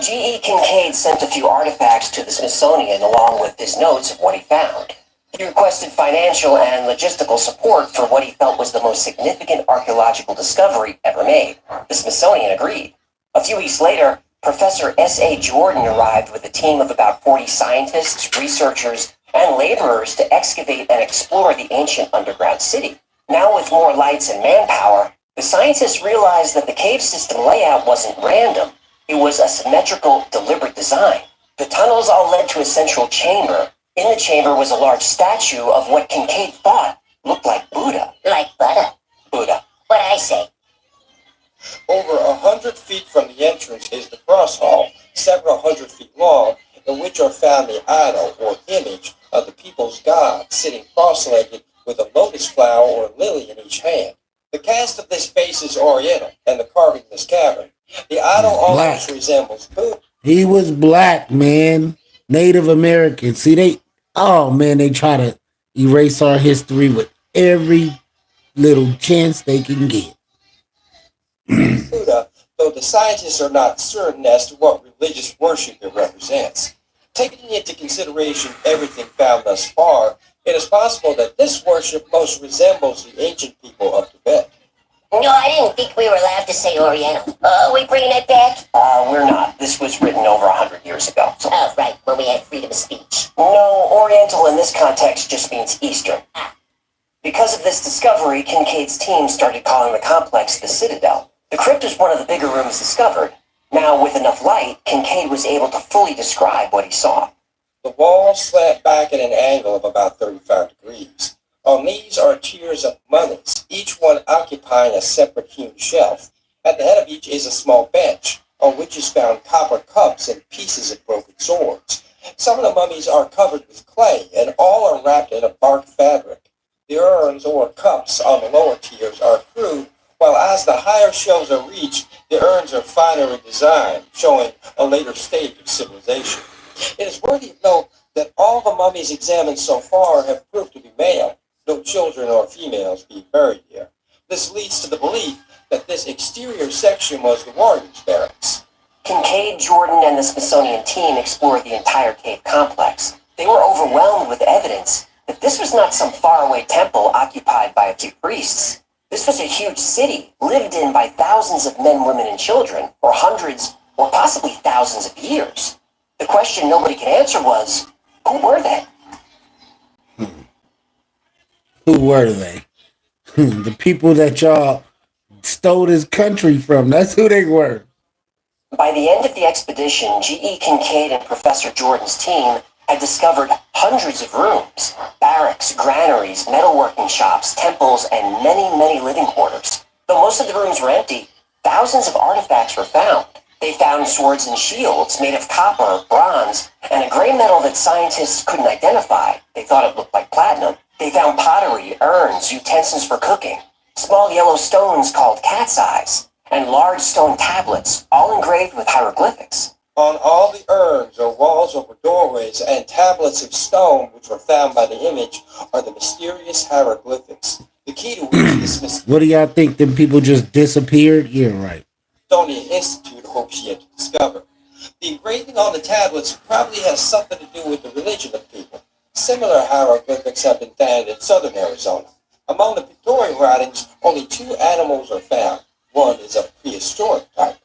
G.E. Kincaid sent a few artifacts to the Smithsonian along with his notes of what he found. He requested financial and logistical support for what he felt was the most significant archaeological discovery ever made. The Smithsonian agreed. A few weeks later, Professor S.A. Jordan arrived with a team of about 40 scientists, researchers, and laborers to excavate and explore the ancient underground city. Now with more lights and manpower, the scientists realized that the cave system layout wasn't random. It was a symmetrical, deliberate design. The tunnels all led to a central chamber. In the chamber was a large statue of what Kincaid thought looked like Buddha. Like butter. Buddha. What I say? Over 100 feet from the entrance is the cross hall, several hundred feet long, in which are found the idol or image of the people's god sitting cross-legged with a lotus flower or lily in each hand. The cast of this face is oriental, and the carving in this cavern. The idol almost resembles Buddha. He was black, man. Native American. See, they try to erase our history with every little chance they can get. Buddha, though the scientists are not certain as to what religious worship it represents. Taking into consideration everything found thus far, it is possible that this worship most resembles the ancient people of Tibet. No, I didn't think we were allowed to say Oriental. Are we bringing it back? We're not. This was written over 100 years ago. Oh, right, when we had freedom of speech. No, Oriental in this context just means Eastern. Because of this discovery, Kincaid's team started calling the complex the Citadel. The crypt was one of the bigger rooms discovered. Now, with enough light, Kincaid was able to fully describe what he saw. The walls slant back at an angle of about 35 degrees. On these are tiers of mummies, each one occupying a separate hewn shelf. At the head of each is a small bench, on which is found copper cups and pieces of broken swords. Some of the mummies are covered with clay, and all are wrapped in a bark fabric. The urns or cups on the lower tiers are crude, while as the higher shelves are reached, the urns are finer in design, showing a later stage of civilization. It is worthy of note that all the mummies examined so far have proved to be male, no children or females being buried here. This leads to the belief that this exterior section was the warriors' barracks. Kincaid, Jordan, and the Smithsonian team explored the entire cave complex. They were overwhelmed with evidence that this was not some faraway temple occupied by a few priests. This was a huge city, lived in by thousands of men, women, and children, for hundreds or possibly thousands of years. The question nobody could answer was, who were they? Who were they? The people that y'all stole this country from. That's who they were. By the end of the expedition, G.E. Kincaid and Professor Jordan's team had discovered hundreds of rooms, barracks, granaries, metalworking shops, temples, and many, many living quarters. Though most of the rooms were empty, thousands of artifacts were found. They found swords and shields made of copper, bronze, and a gray metal that scientists couldn't identify. They thought it looked like platinum. They found pottery, urns, utensils for cooking, small yellow stones called cat's eyes, and large stone tablets, all engraved with hieroglyphics. On all the urns or walls over doorways and tablets of stone which were found by the image are the mysterious hieroglyphics. The key to which the Smithsonian What do y'all think? Them people just disappeared? Yeah, right. Institute hopes yet to discover. The engraving on the tablets probably has something to do with the religion of people. Similar hieroglyphics have been found in southern Arizona. Among the pictorial writings, only 2 animals are found. One is of prehistoric type.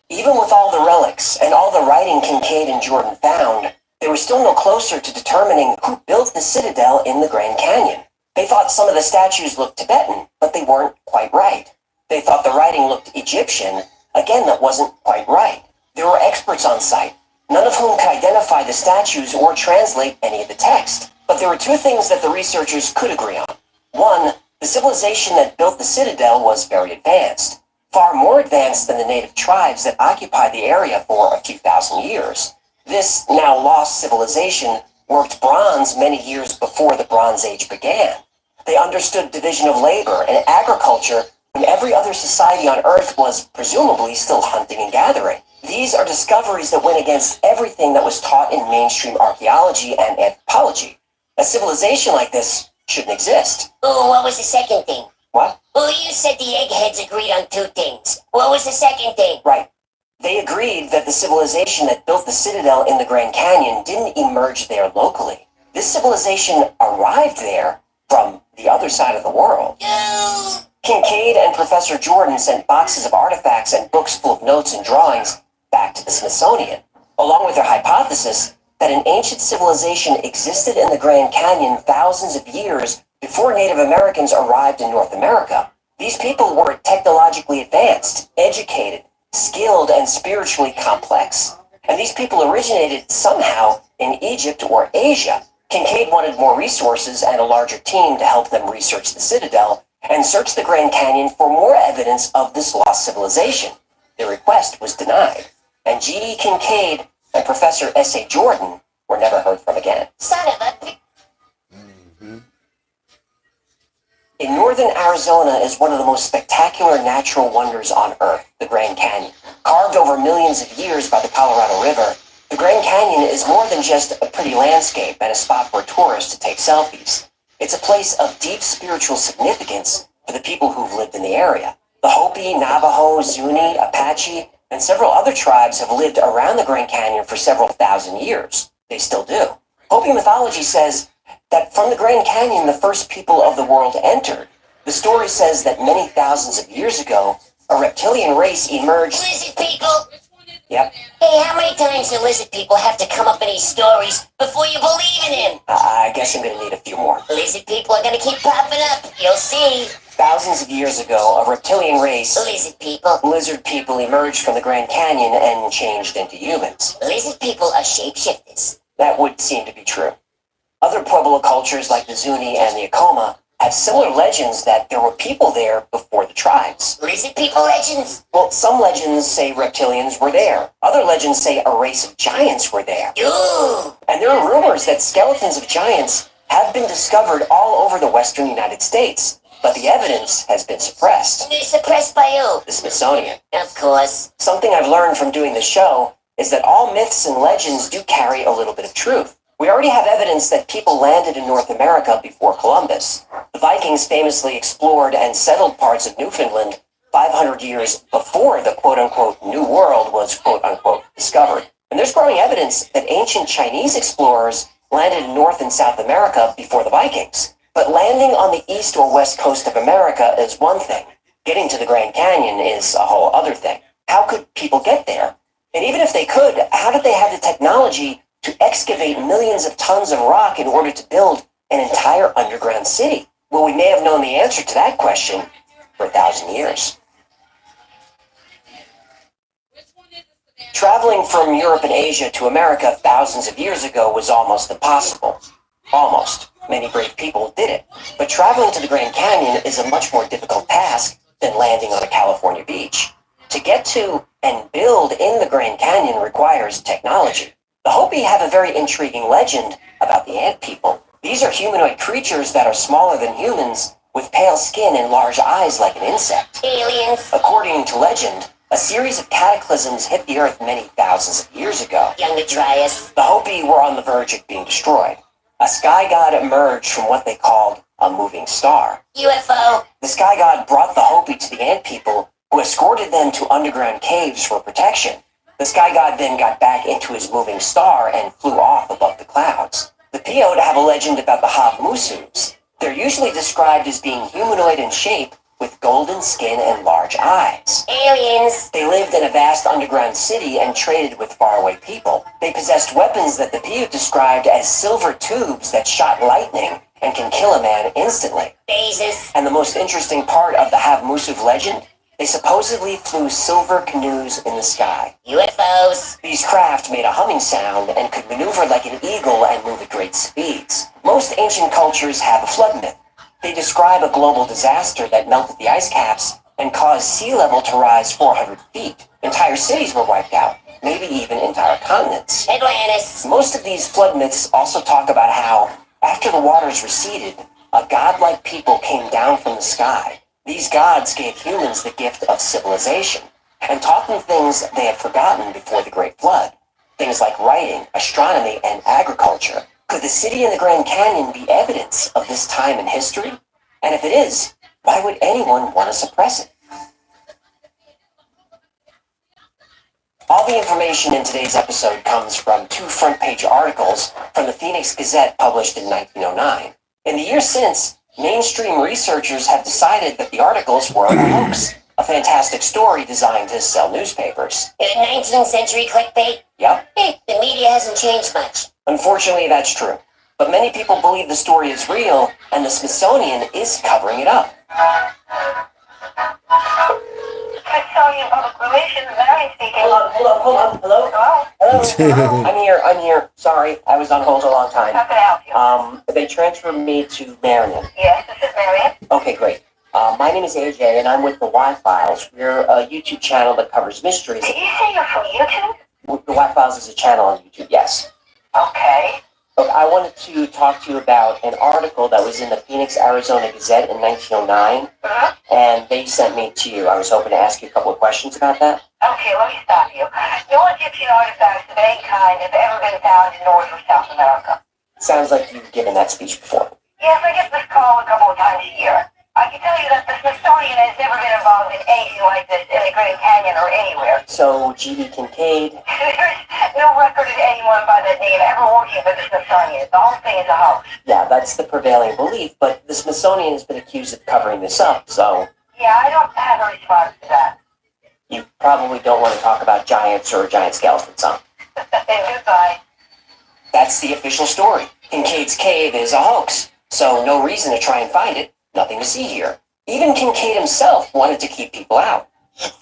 Even with all the relics and all the writing Kincaid and Jordan found, they were still no closer to determining who built the citadel in the Grand Canyon. They thought some of the statues looked Tibetan, but they weren't quite right. They thought the writing looked Egyptian. Again, that wasn't quite right. There were experts on site, none of whom could identify the statues or translate any of the text. But there were 2 things that the researchers could agree on. One, the civilization that built the citadel was very advanced, far more advanced than the native tribes that occupied the area for a few thousand years. This now lost civilization worked bronze many years before the Bronze Age began. They understood division of labor and agriculture when every other society on Earth was presumably still hunting and gathering. These are discoveries that went against everything that was taught in mainstream archaeology and anthropology. A civilization like this shouldn't exist. Oh, what was the second thing? What? Oh, you said the eggheads agreed on 2 things. What was the second thing? Right. They agreed that the civilization that built the citadel in the Grand Canyon didn't emerge there locally. This civilization arrived there from the other side of the world. Kincaid and Professor Jordan sent boxes of artifacts and books full of notes and drawings back to the Smithsonian, along with their hypothesis that an ancient civilization existed in the Grand Canyon thousands of years before Native Americans arrived in North America. These people were technologically advanced, educated, skilled, and spiritually complex. And these people originated somehow in Egypt or Asia. Kincaid wanted more resources and a larger team to help them research the citadel and search the Grand Canyon for more evidence of this lost civilization. Their request was denied, and G.E. Kincaid and Professor S.A. Jordan were never heard from again. Son of a... In northern Arizona is one of the most spectacular natural wonders on Earth, the Grand Canyon. Carved over millions of years by the Colorado River, the Grand Canyon is more than just a pretty landscape and a spot for tourists to take selfies. It's a place of deep spiritual significance for the people who've lived in the area. The Hopi, Navajo, Zuni, Apache, and several other tribes have lived around the Grand Canyon for several thousand years. They still do. Hopi mythology says that from the Grand Canyon the first people of the world entered. The story says that many thousands of years ago, a reptilian race emerged... Lizard people? Yep. Hey, how many times do lizard people have to come up with these stories before you believe in them? I guess I'm gonna need a few more. Lizard people are gonna keep popping up. You'll see. Thousands of years ago, a reptilian race... Lizard people emerged from the Grand Canyon and changed into humans. Lizard people are shapeshifters. That would seem to be true. Other Pueblo cultures like the Zuni and the Acoma have similar legends that there were people there before the tribes. Lizard people legends? Well, some legends say reptilians were there. Other legends say a race of giants were there. Ooh. And there are rumors that skeletons of giants have been discovered all over the western United States, but the evidence has been suppressed. They're suppressed by who? The Smithsonian. Of course. Something I've learned from doing the show is that all myths and legends do carry a little bit of truth. We already have evidence that people landed in North America before Columbus. The Vikings famously explored and settled parts of Newfoundland 500 years before the quote-unquote New World was quote-unquote discovered. And there's growing evidence that ancient Chinese explorers landed in North and South America before the Vikings. But landing on the east or west coast of America is one thing. Getting to the Grand Canyon is a whole other thing. How could people get there? And even if they could, how did they have the technology to excavate millions of tons of rock in order to build an entire underground city? Well, we may have known the answer to that question for 1,000 years. Traveling from Europe and Asia to America thousands of years ago was almost impossible. Almost. Many brave people did it. But traveling to the Grand Canyon is a much more difficult task than landing on a California beach. To get to and build in the Grand Canyon requires technology. The Hopi have a very intriguing legend about the ant people. These are humanoid creatures that are smaller than humans with pale skin and large eyes like an insect. Aliens. According to legend, a series of cataclysms hit the earth many thousands of years ago. Younger Dryas. The Hopi were on the verge of being destroyed. A sky god emerged from what they called a moving star. UFO. The sky god brought the Hopi to the ant people, who escorted them to underground caves for protection. The sky god then got back into his moving star and flew off above the clouds. The Paiute have a legend about the Havmusus. They're usually described as being humanoid in shape with golden skin and large eyes. Aliens. They lived in a vast underground city and traded with faraway people. They possessed weapons that the Paiute described as silver tubes that shot lightning and can kill a man instantly. Phases. And the most interesting part of the Havmusu legend, they supposedly flew silver canoes in the sky. UFOs. These craft made a humming sound and could maneuver like an eagle and move at great speeds. Most ancient cultures have a flood myth. They describe a global disaster that melted the ice caps and caused sea level to rise 400 feet. Entire cities were wiped out, maybe even entire continents. Atlantis. Most of these flood myths also talk about how, after the waters receded, a godlike people came down from the sky. These gods gave humans the gift of civilization and taught them things they had forgotten before the Great Flood. Things like writing, astronomy, and agriculture. Could the city in the Grand Canyon be evidence of this time in history? And if it is, why would anyone want to suppress it? All the information in today's episode comes from 2 front-page articles from the Phoenix Gazette published in 1909. In the years since, mainstream researchers have decided that the articles were a hoax, a fantastic story designed to sell newspapers. 19th century clickbait. Yep. The media hasn't changed much. Unfortunately, that's true. But many people believe the story is real, and the Smithsonian is covering it up. Smithsonian Public Relations, Mary speaking. Hold on. Hello? I'm here. Sorry, I was on hold a long time. How can I help you? They transferred me to Marion. Yes, this is Marion. Okay, great. My name is AJ, and I'm with the Y-Files. We're a YouTube channel that covers mysteries. Did you say you're from YouTube? The Y-Files is a channel on YouTube, yes. Okay. Look, I wanted to talk to you about an article that was in the Phoenix, Arizona Gazette in 1909, and they sent me to you. I was hoping to ask you a couple of questions about that. Okay, let me stop you. No Egyptian artifacts of any kind have ever been found in North or South America. Sounds like you've given that speech before. Yes, I get this call a couple of times a year. I can tell you that the Smithsonian has never been involved in anything like this in the Grand Canyon or anywhere. So, G.B. Kincaid? There's no record of anyone by that name ever working for the Smithsonian. The whole thing is a hoax. Yeah, that's the prevailing belief, but the Smithsonian has been accused of covering this up, so... Yeah, I don't have a response to that. You probably don't want to talk about giants or giant skeletons, huh? Goodbye. That's the official story. Kincaid's cave is a hoax, so no reason to try and find it. Nothing to see here. Even Kincaid himself wanted to keep people out.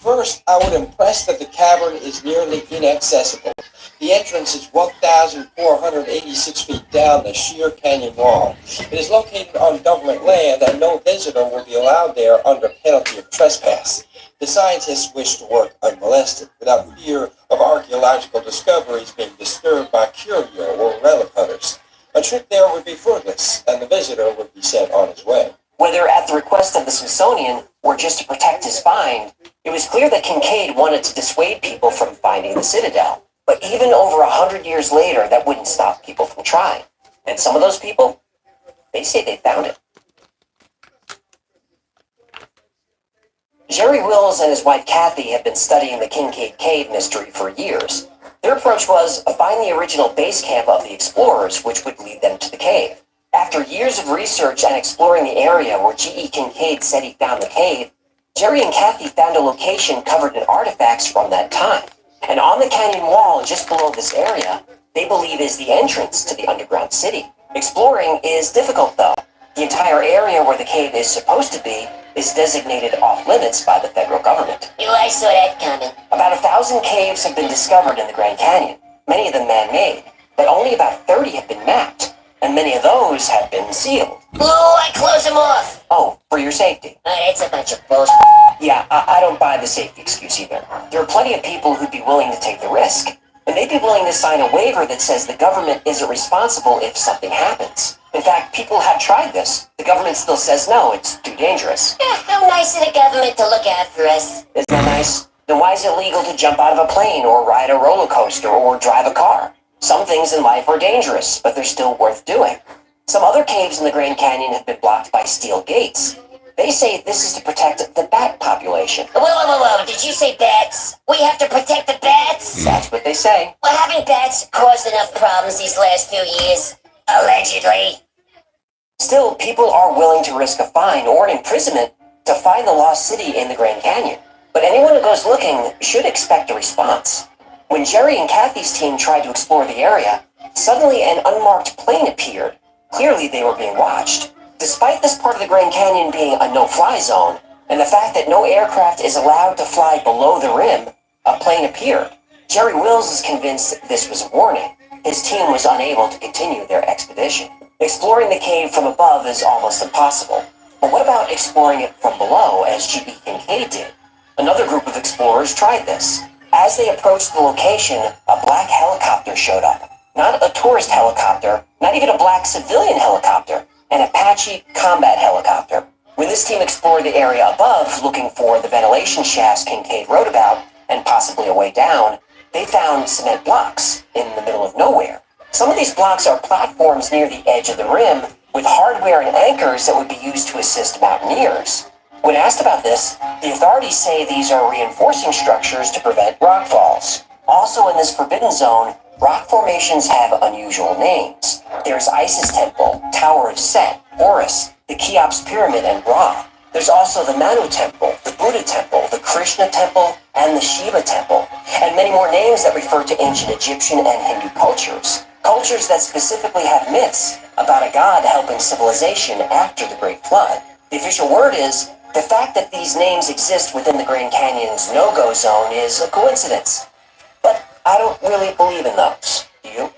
First, I would impress that the cavern is nearly inaccessible. The entrance is 1,486 feet down the sheer canyon wall. It is located on government land, and no visitor will be allowed there under penalty of trespass. The scientists wish to work unmolested, without fear of archaeological discoveries being disturbed by curio or relic hunters. A trip there would be fruitless, and the visitor would be sent on his way. Whether at the request of the Smithsonian or just to protect his find, it was clear that Kincaid wanted to dissuade people from finding the citadel. But even over 100 years later, that wouldn't stop people from trying. And some of those people, they say they found it. Jerry Wills and his wife Kathy have been studying the Kincaid Cave mystery for years. Their approach was find the original base camp of the explorers, which would lead them to the cave. After years of research and exploring the area where G.E. Kincaid said he found the cave, Jerry and Kathy found a location covered in artifacts from that time. And on the canyon wall just below this area, they believe is the entrance to the underground city. Exploring is difficult though. The entire area where the cave is supposed to be is designated off-limits by the federal government. I saw that coming. About 1,000 caves have been discovered in the Grand Canyon, many of them man-made, but only about 30 have been mapped, and many of those have been sealed. I close them off. Oh, for your safety. That's a bunch of bullshit. Yeah, I don't buy the safety excuse either. There are plenty of people who'd be willing to take the risk, and they'd be willing to sign a waiver that says the government isn't responsible if something happens. In fact, people have tried this. The government still says no, it's too dangerous. How nice of the government to look out for us. Isn't that nice? Then why is it legal to jump out of a plane or ride a roller coaster or drive a car? Some things in life are dangerous, but they're still worth doing. Some other caves in the Grand Canyon have been blocked by steel gates. They say this is to protect the bat population. Whoa. Did you say bats? We have to protect the bats? That's what they say. Well, haven't bats caused enough problems these last few years? Allegedly. Still, people are willing to risk a fine or an imprisonment to find the lost city in the Grand Canyon. But anyone who goes looking should expect a response. When Jerry and Kathy's team tried to explore the area, suddenly an unmarked plane appeared. Clearly they were being watched. Despite this part of the Grand Canyon being a no-fly zone, and the fact that no aircraft is allowed to fly below the rim, a plane appeared. Jerry Wills is convinced this was a warning. His team was unable to continue their expedition. Exploring the cave from above is almost impossible. But what about exploring it from below, as G.E. Kincaid did? Another group of explorers tried this. As they approached the location, a black helicopter showed up. Not a tourist helicopter, not even a black civilian helicopter, an Apache combat helicopter. When this team explored the area above, looking for the ventilation shafts Kincaid wrote about, and possibly a way down, they found cement blocks in the middle of nowhere. Some of these blocks are platforms near the edge of the rim with hardware and anchors that would be used to assist mountaineers. When asked about this, the authorities say these are reinforcing structures to prevent rock falls. Also in this forbidden zone, rock formations have unusual names. There's Isis Temple, Tower of Set, Horus, the Cheops Pyramid, and Ra. There's also the Manu Temple, the Buddha Temple, the Krishna Temple, and the Shiva Temple, and many more names that refer to ancient Egyptian and Hindu cultures. Cultures that specifically have myths about a god helping civilization after the Great Flood. The official word is, the fact that these names exist within the Grand Canyon's no-go zone is a coincidence. But I don't really believe in those. Do you?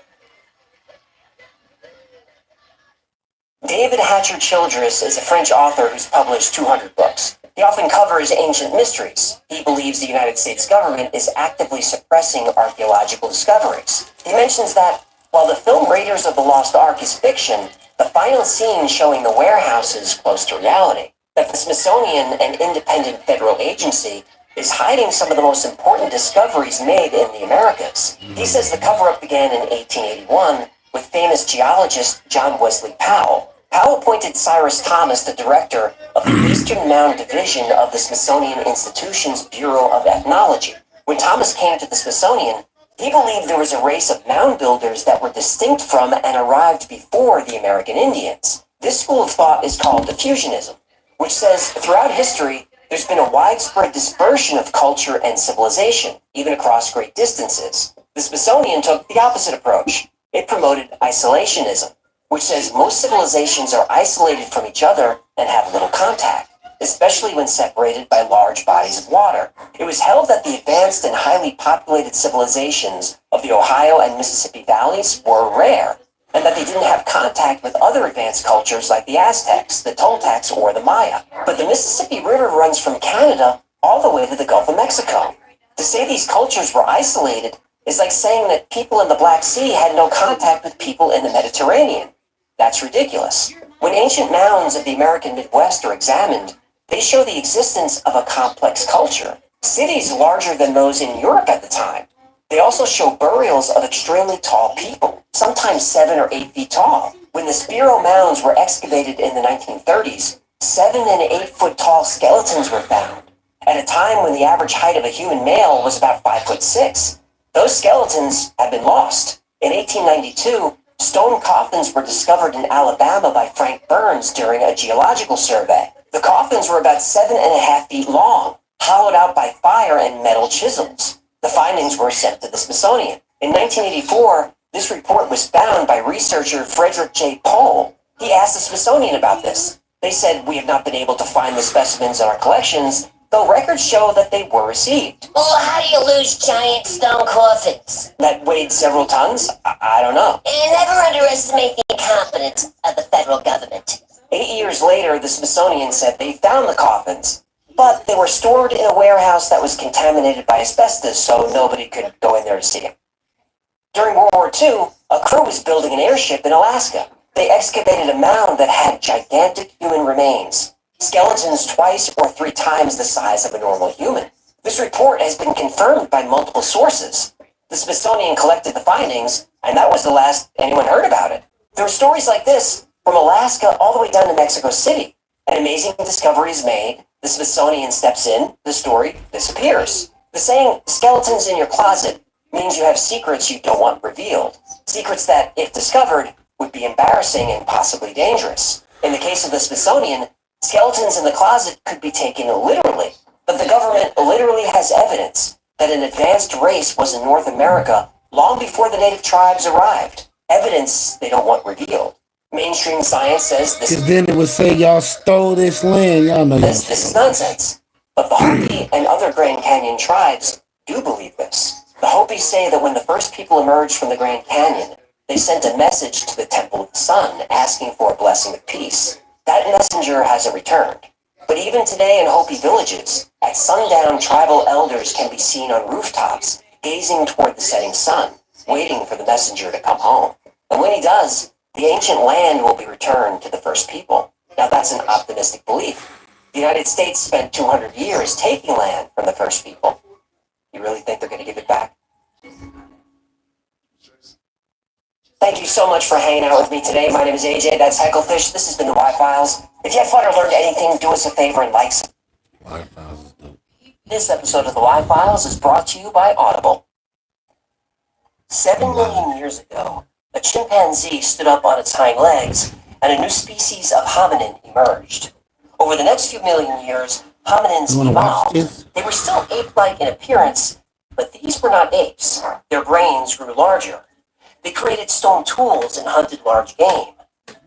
David Hatcher Childress is a French author who's published 200 books. He often covers ancient mysteries. He believes the United States government is actively suppressing archaeological discoveries. He mentions that while the film Raiders of the Lost Ark is fiction, the final scene showing the warehouses close to reality. That the Smithsonian, an independent federal agency, is hiding some of the most important discoveries made in the Americas. He says the cover-up began in 1881 with famous geologist John Wesley Powell. Powell appointed Cyrus Thomas the director of the Eastern Mound Division of the Smithsonian Institution's Bureau of Ethnology. When Thomas came to the Smithsonian, he believed there was a race of mound builders that were distinct from and arrived before the American Indians. This school of thought is called diffusionism, which says throughout history, there's been a widespread dispersion of culture and civilization, even across great distances. The Smithsonian took the opposite approach. It promoted isolationism, which says most civilizations are isolated from each other and have little contact, especially when separated by large bodies of water. It was held that the advanced and highly populated civilizations of the Ohio and Mississippi valleys were rare, and that they didn't have contact with other advanced cultures like the Aztecs, the Toltecs, or the Maya. But the Mississippi River runs from Canada all the way to the Gulf of Mexico. To say these cultures were isolated is like saying that people in the Black Sea had no contact with people in the Mediterranean. That's ridiculous. When ancient mounds of the American Midwest are examined, they show the existence of a complex culture, cities larger than those in Europe at the time. They also show burials of extremely tall people, sometimes 7 or 8 feet tall. When the Spiro Mounds were excavated in the 1930s, 7 and 8 foot tall skeletons were found. at a time when the average height of a human male was about 5'6". Those skeletons have been lost. In 1892, stone coffins were discovered in Alabama by Frank Burns during a geological survey. The coffins were about 7.5 feet long, hollowed out by fire and metal chisels. The findings were sent to the Smithsonian. In 1984, this report was found by researcher Frederick J. Pohl. He asked the Smithsonian about this. They said, "We have not been able to find the specimens in our collections, though records show that they were received." Well, how do you lose giant stone coffins? That weighed several tons? I don't know. And never underestimate the incompetence of the federal government. 8 years later, the Smithsonian said they found the coffins, but they were stored in a warehouse that was contaminated by asbestos, so nobody could go in there to see them. During World War II, a crew was building an airship in Alaska. They excavated a mound that had gigantic human remains, skeletons twice or 3 times the size of a normal human. This report has been confirmed by multiple sources. The Smithsonian collected the findings, and that was the last anyone heard about it. There are stories like this from Alaska all the way down to Mexico City. An amazing discovery is made, the Smithsonian steps in, the story disappears. The saying, "skeletons in your closet," means you have secrets you don't want revealed. Secrets that, if discovered, would be embarrassing and possibly dangerous. In the case of the Smithsonian, skeletons in the closet could be taken literally, but the government literally has evidence that an advanced race was in North America long before the native tribes arrived. Evidence they don't want revealed. Mainstream science says this Because then it would say y'all stole this land. Y'all know this is nonsense. But the Hopi and other Grand Canyon tribes do believe this. The Hopi say that when the first people emerged from the Grand Canyon, they sent a message to the Temple of the Sun asking for a blessing of peace. That messenger hasn't returned. But even today in Hopi villages, at sundown, tribal elders can be seen on rooftops, gazing toward the setting sun, waiting for the messenger to come home. And when he does, the ancient land will be returned to the first people. Now that's an optimistic belief. The United States spent 200 years taking land from the first people. You really think they're going to give it back? Thank you so much for hanging out with me today. My name is AJ, that's Hecklefish. This has been the Y-Files. If you had fun or learned anything, do us a favor and like. This episode of the Y-Files is brought to you by Audible. 7 million years ago, a chimpanzee stood up on its hind legs, and a new species of hominin emerged. Over the next few million years, hominins evolved. They were still ape-like in appearance, but these were not apes. Their brains grew larger. They created stone tools and hunted large game.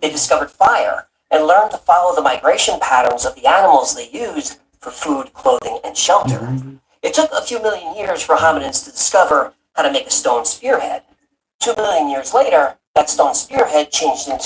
They discovered fire and learned to follow the migration patterns of the animals they used for food, clothing, and shelter. It took a few million years for hominins to discover how to make a stone spearhead. 2 million years later, that stone spearhead changed into